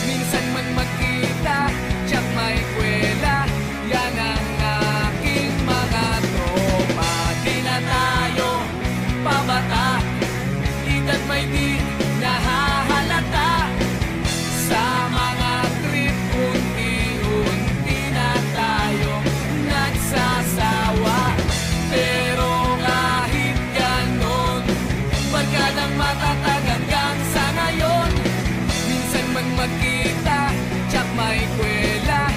Minsan man magkita, tsak may kwela, yan ang aking mga tropa. Di na tayo pabata, edad may di nahahalata. Sa mga trip, unti-unti na tayo nagsasawa. Pero kahit ganon, barkadang matatag hanggang sa ngayon. Minsan man magkita, tsak may kwela,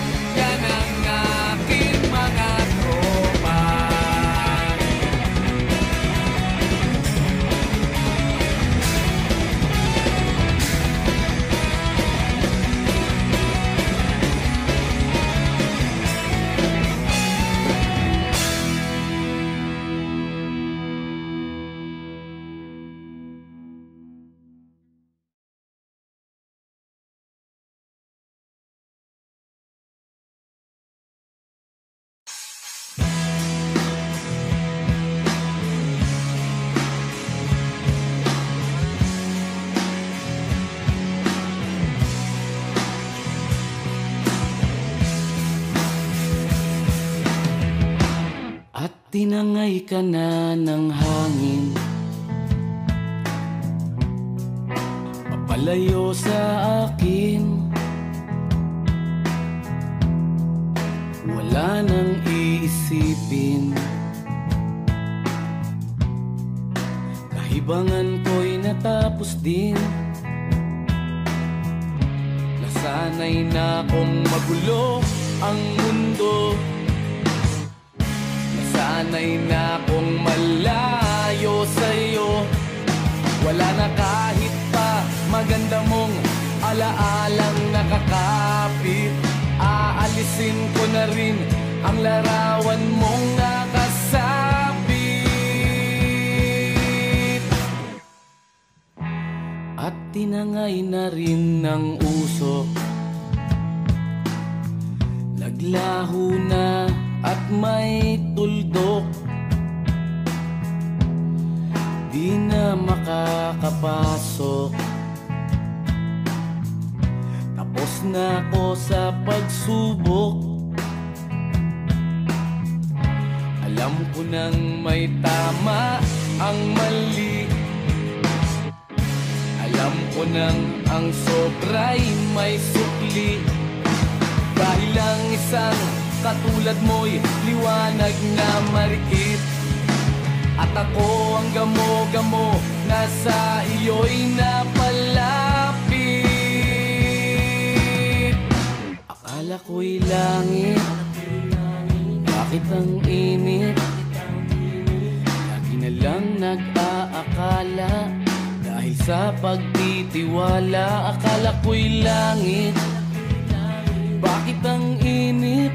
tinangay ka na ng hangin, papalayo sa akin. Wala nang iisipin, kahibangan ko'y natapos din. Nasanay na akong magulo ang mundo, nasanay na akong malayo sa'yo. Wala na kahit pa maganda mong alaalang nakakapit. Aalisin ko na rin ang larawan mong nakasabit. At tinangay na rin ng usok, naglaho na at may tuldok. Di na makakapasok, tapos na ako sa pagsubok. Alam ko nang may tama ang mali, alam ko nang ang sobra'y may sukli. Dahil lang isang katulad mo'y liwanag na marikit, at ako ang gamo-gamo na sa iyo'y napalapit. Akala ko'y langit, bakit ang init? Lagi na lang nag-aakala, dahil sa pagtitiwala. Akala ko'y langit, bakit ang init?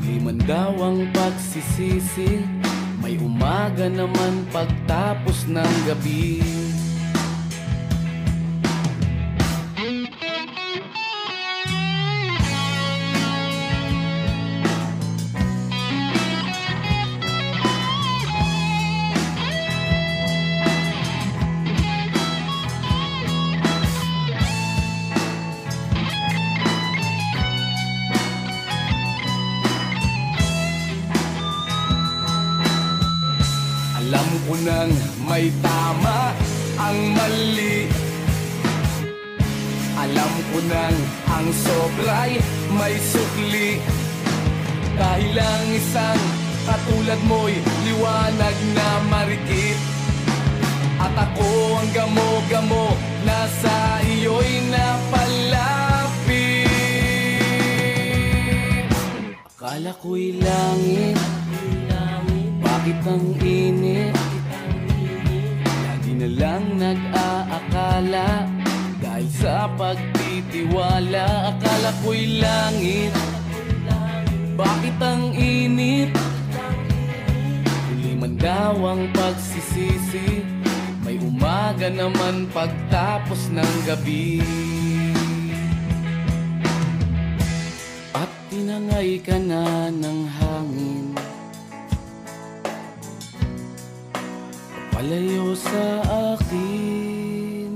Di man daw ang pagsisisi, may umaga naman pagtapos ng gabi. Alam ko nang may tama ang mali, alam ko nang ang sobra'y may sukli. Dahil lang isang katulad mo'y liwanag na marikit, at ako ang gamo-gamo na sa iyo'y napalapit. Akala ko'y langit, bakit ang init? Lagi na lang nag-aakala, dahil sa pagtitiwala. Akala ko'y langit, bakit ang init? Huli man daw ang pagsisisi, may umaga naman pagtapos ng gabi. At tinangay ka na ng hangin, palayo sa akin.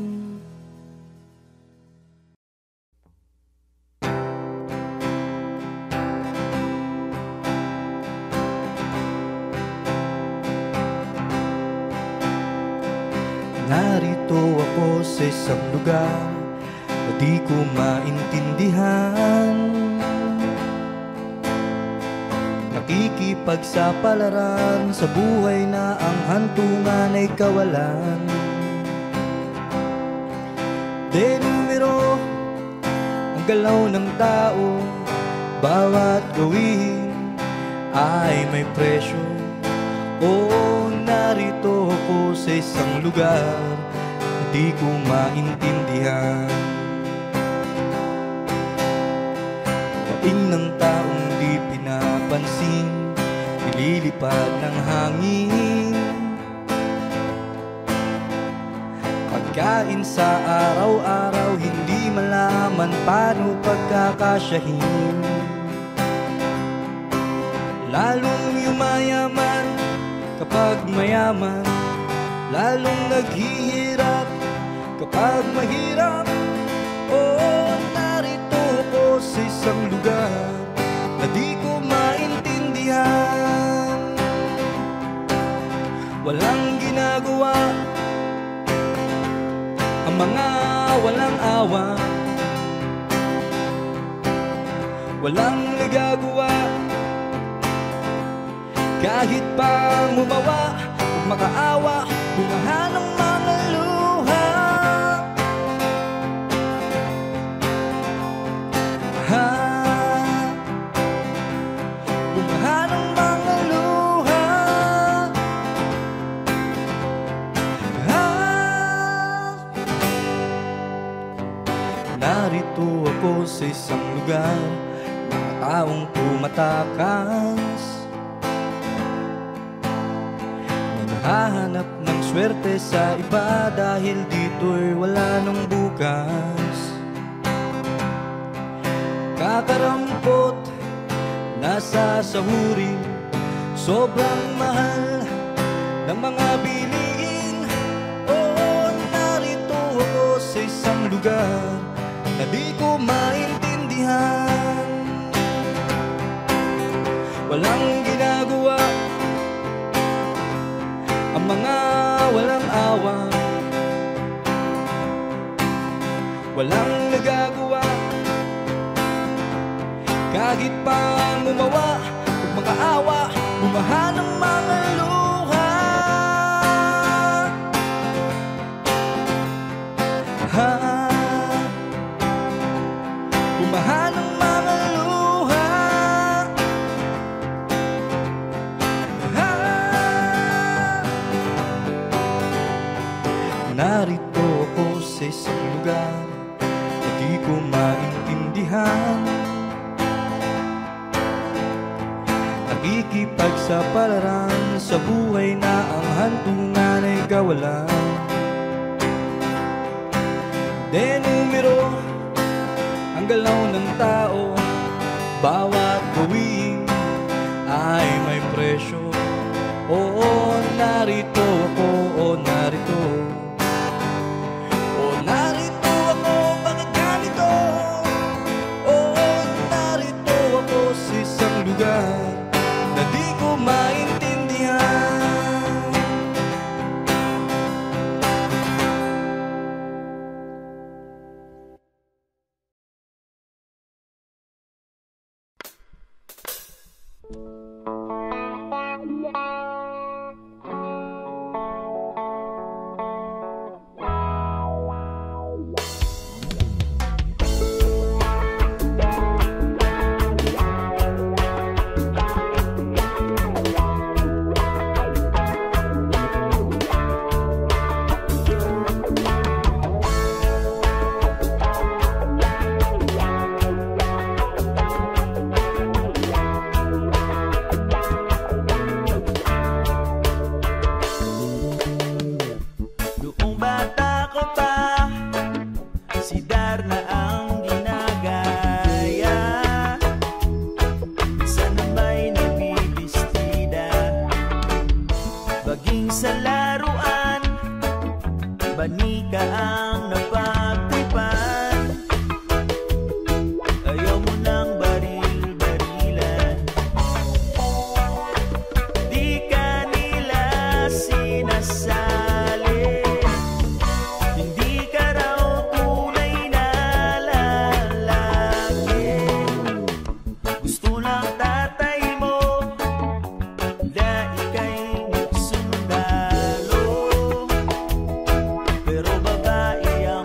Narito ako sa isang lugar na di ko maintindihan, nakikipagsapalaran sa buhay na ang hantungan ay kawalan. De numero ang galaw ng tao, bawat gawin ay may presyo. Oh, narito ako sa isang lugar na di ko maintindihan. Daing ng taong di pinapansin, nililipad ng hangin. Pagkain sa araw-araw, hindi malaman paano pagkakasyahin. Lalong yumayaman kapag mayaman, lalong naghihirap kapag mahirap. Oh, narito ako sa isang lugar na di ko maintindihan. walang ginagawa, ang mga walang awa, walang nagagawa. Kahit pa gumawa, huwag makaawa, bumaha ng mga luha. Bumaha ng mga luha. Narito ako sa isang lugar, mga taong tumatakas, naghahanap ng swerte sa iba dahil dito'y wala nang bukas. Kakarampot, nasasahurin, sobrang mahal ng mga bilihin. Oo, narito ako sa isang lugar na di ko maintindihan. Walang ginagawa, ang mga walang awa, walang nagagawa. Kahit pa gumawa, huwag makaawa, bumaha ng mga luha. Bumaha ng mga luha. Narito ako sa isang lugar na di ko maintindihan. Nakikipagsapalaran sa buhay na ang hantungan ay kawalan. Denumero ang galaw ng tao, bawat gawin ay may presyo. Oo, narito ako, narito. Narito ako, bakit ganito? Oo, narito ako sa isang lugar na di ko maintindihan. Pero babae ang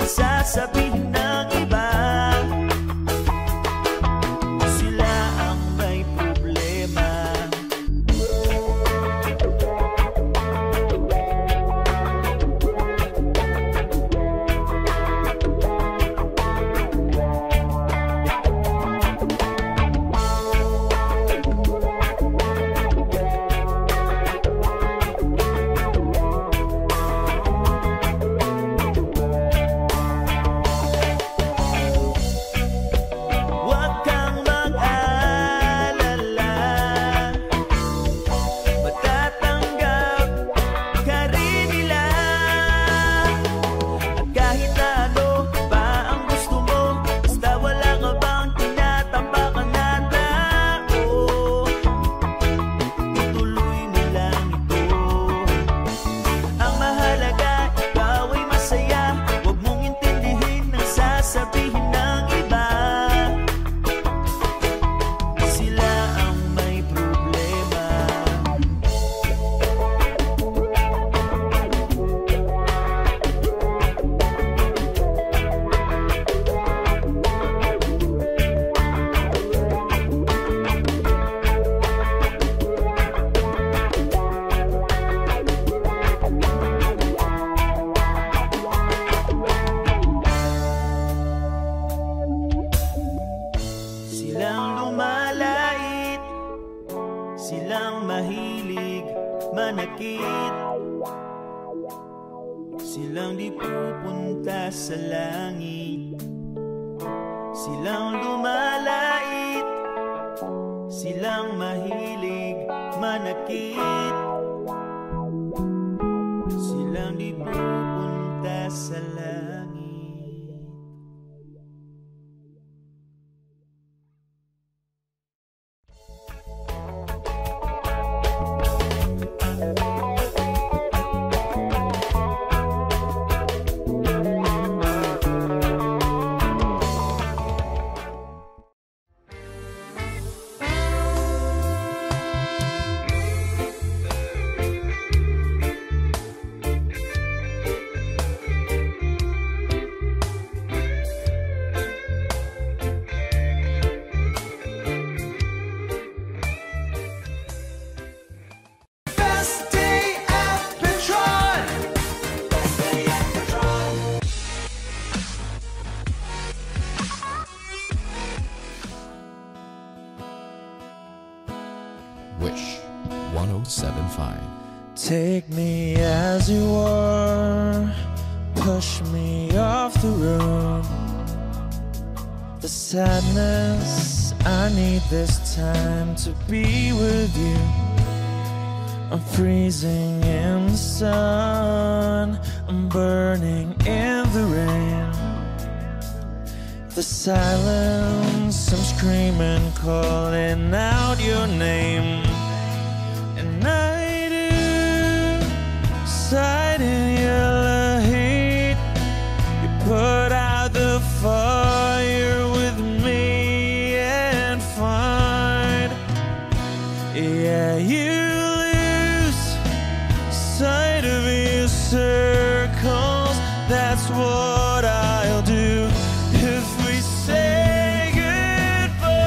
sasabihin ng iba. Sila ang may problema. Silang mahilig manakit, silang di pupunta sa langit. Silang lumalait, silang mahilig manakit, silang di pupunta sa langit. Wish 1075. Take me as you are, push me off the room. The sadness, I need this time to be with you. I'm freezing in the sun, I'm burning in the rain. The silence, I'm screaming, calling out your name. And I do side in your heat. You put out the fire with me and find, yeah, you lose sight of your circles. That's what I'll do if we say goodbye.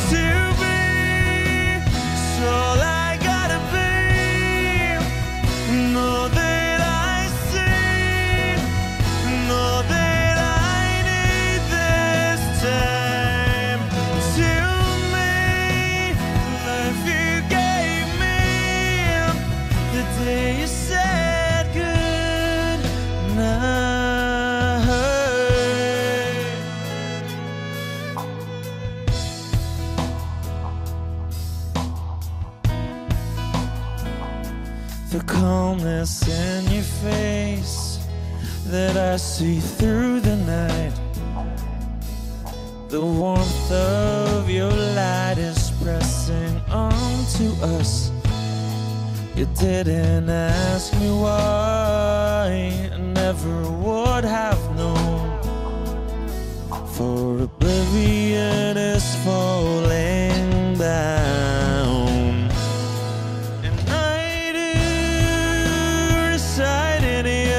To be, it's all I gotta be. Know that I see, know that I need this time. To me, life you gave me the day you said good night. The calmness in your face that I see through the night. The warmth of your light is pressing onto us. You didn't ask me why, I never would have known. For oblivion is falling down. And I do reside in your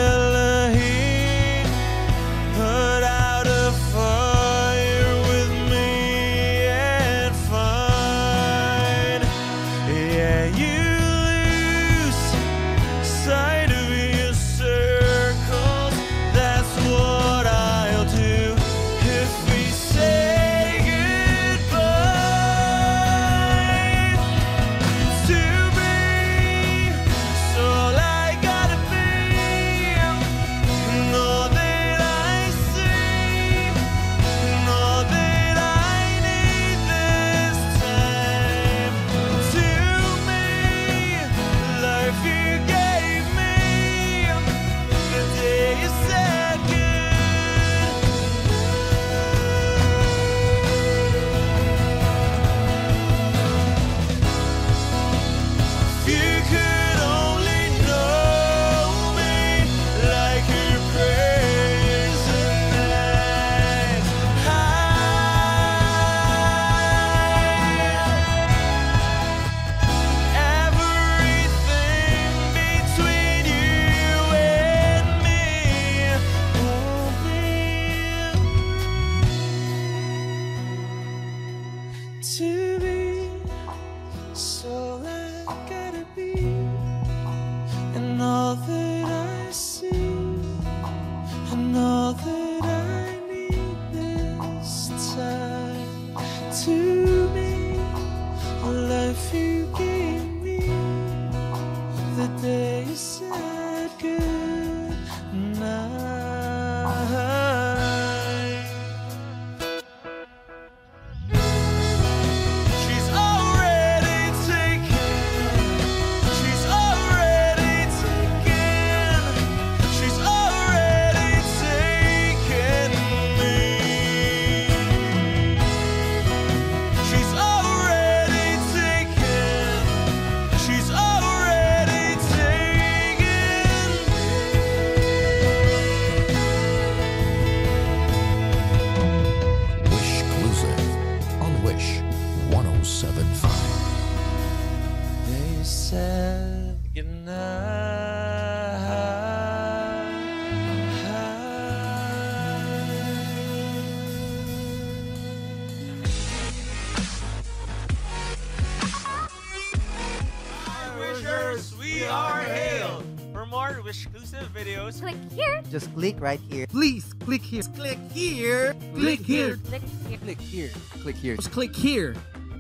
Wish exclusive videos, click here. Just click right here. Please click here. Click here. Click here. Click here. Click here. Click here. Just click here.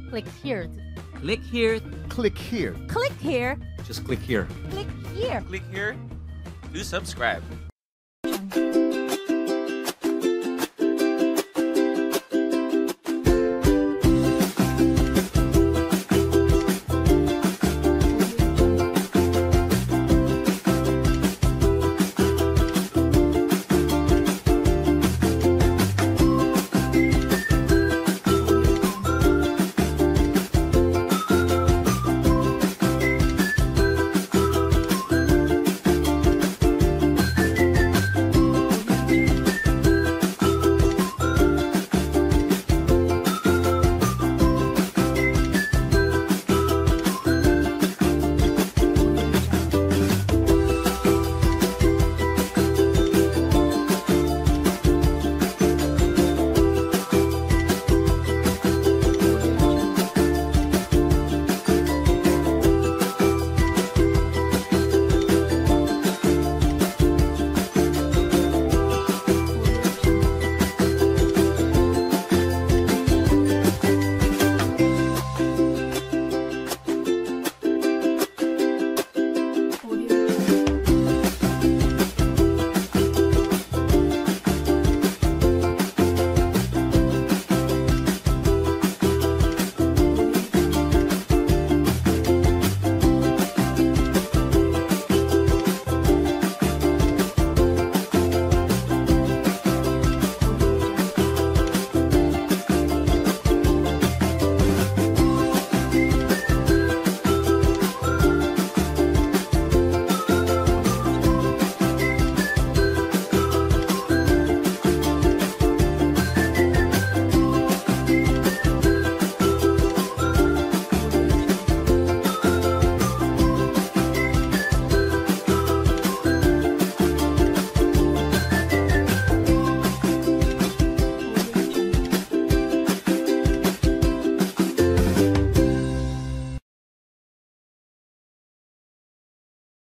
Click here. Click here. Click here. Click here. Just click here. Click here. click here to subscribe.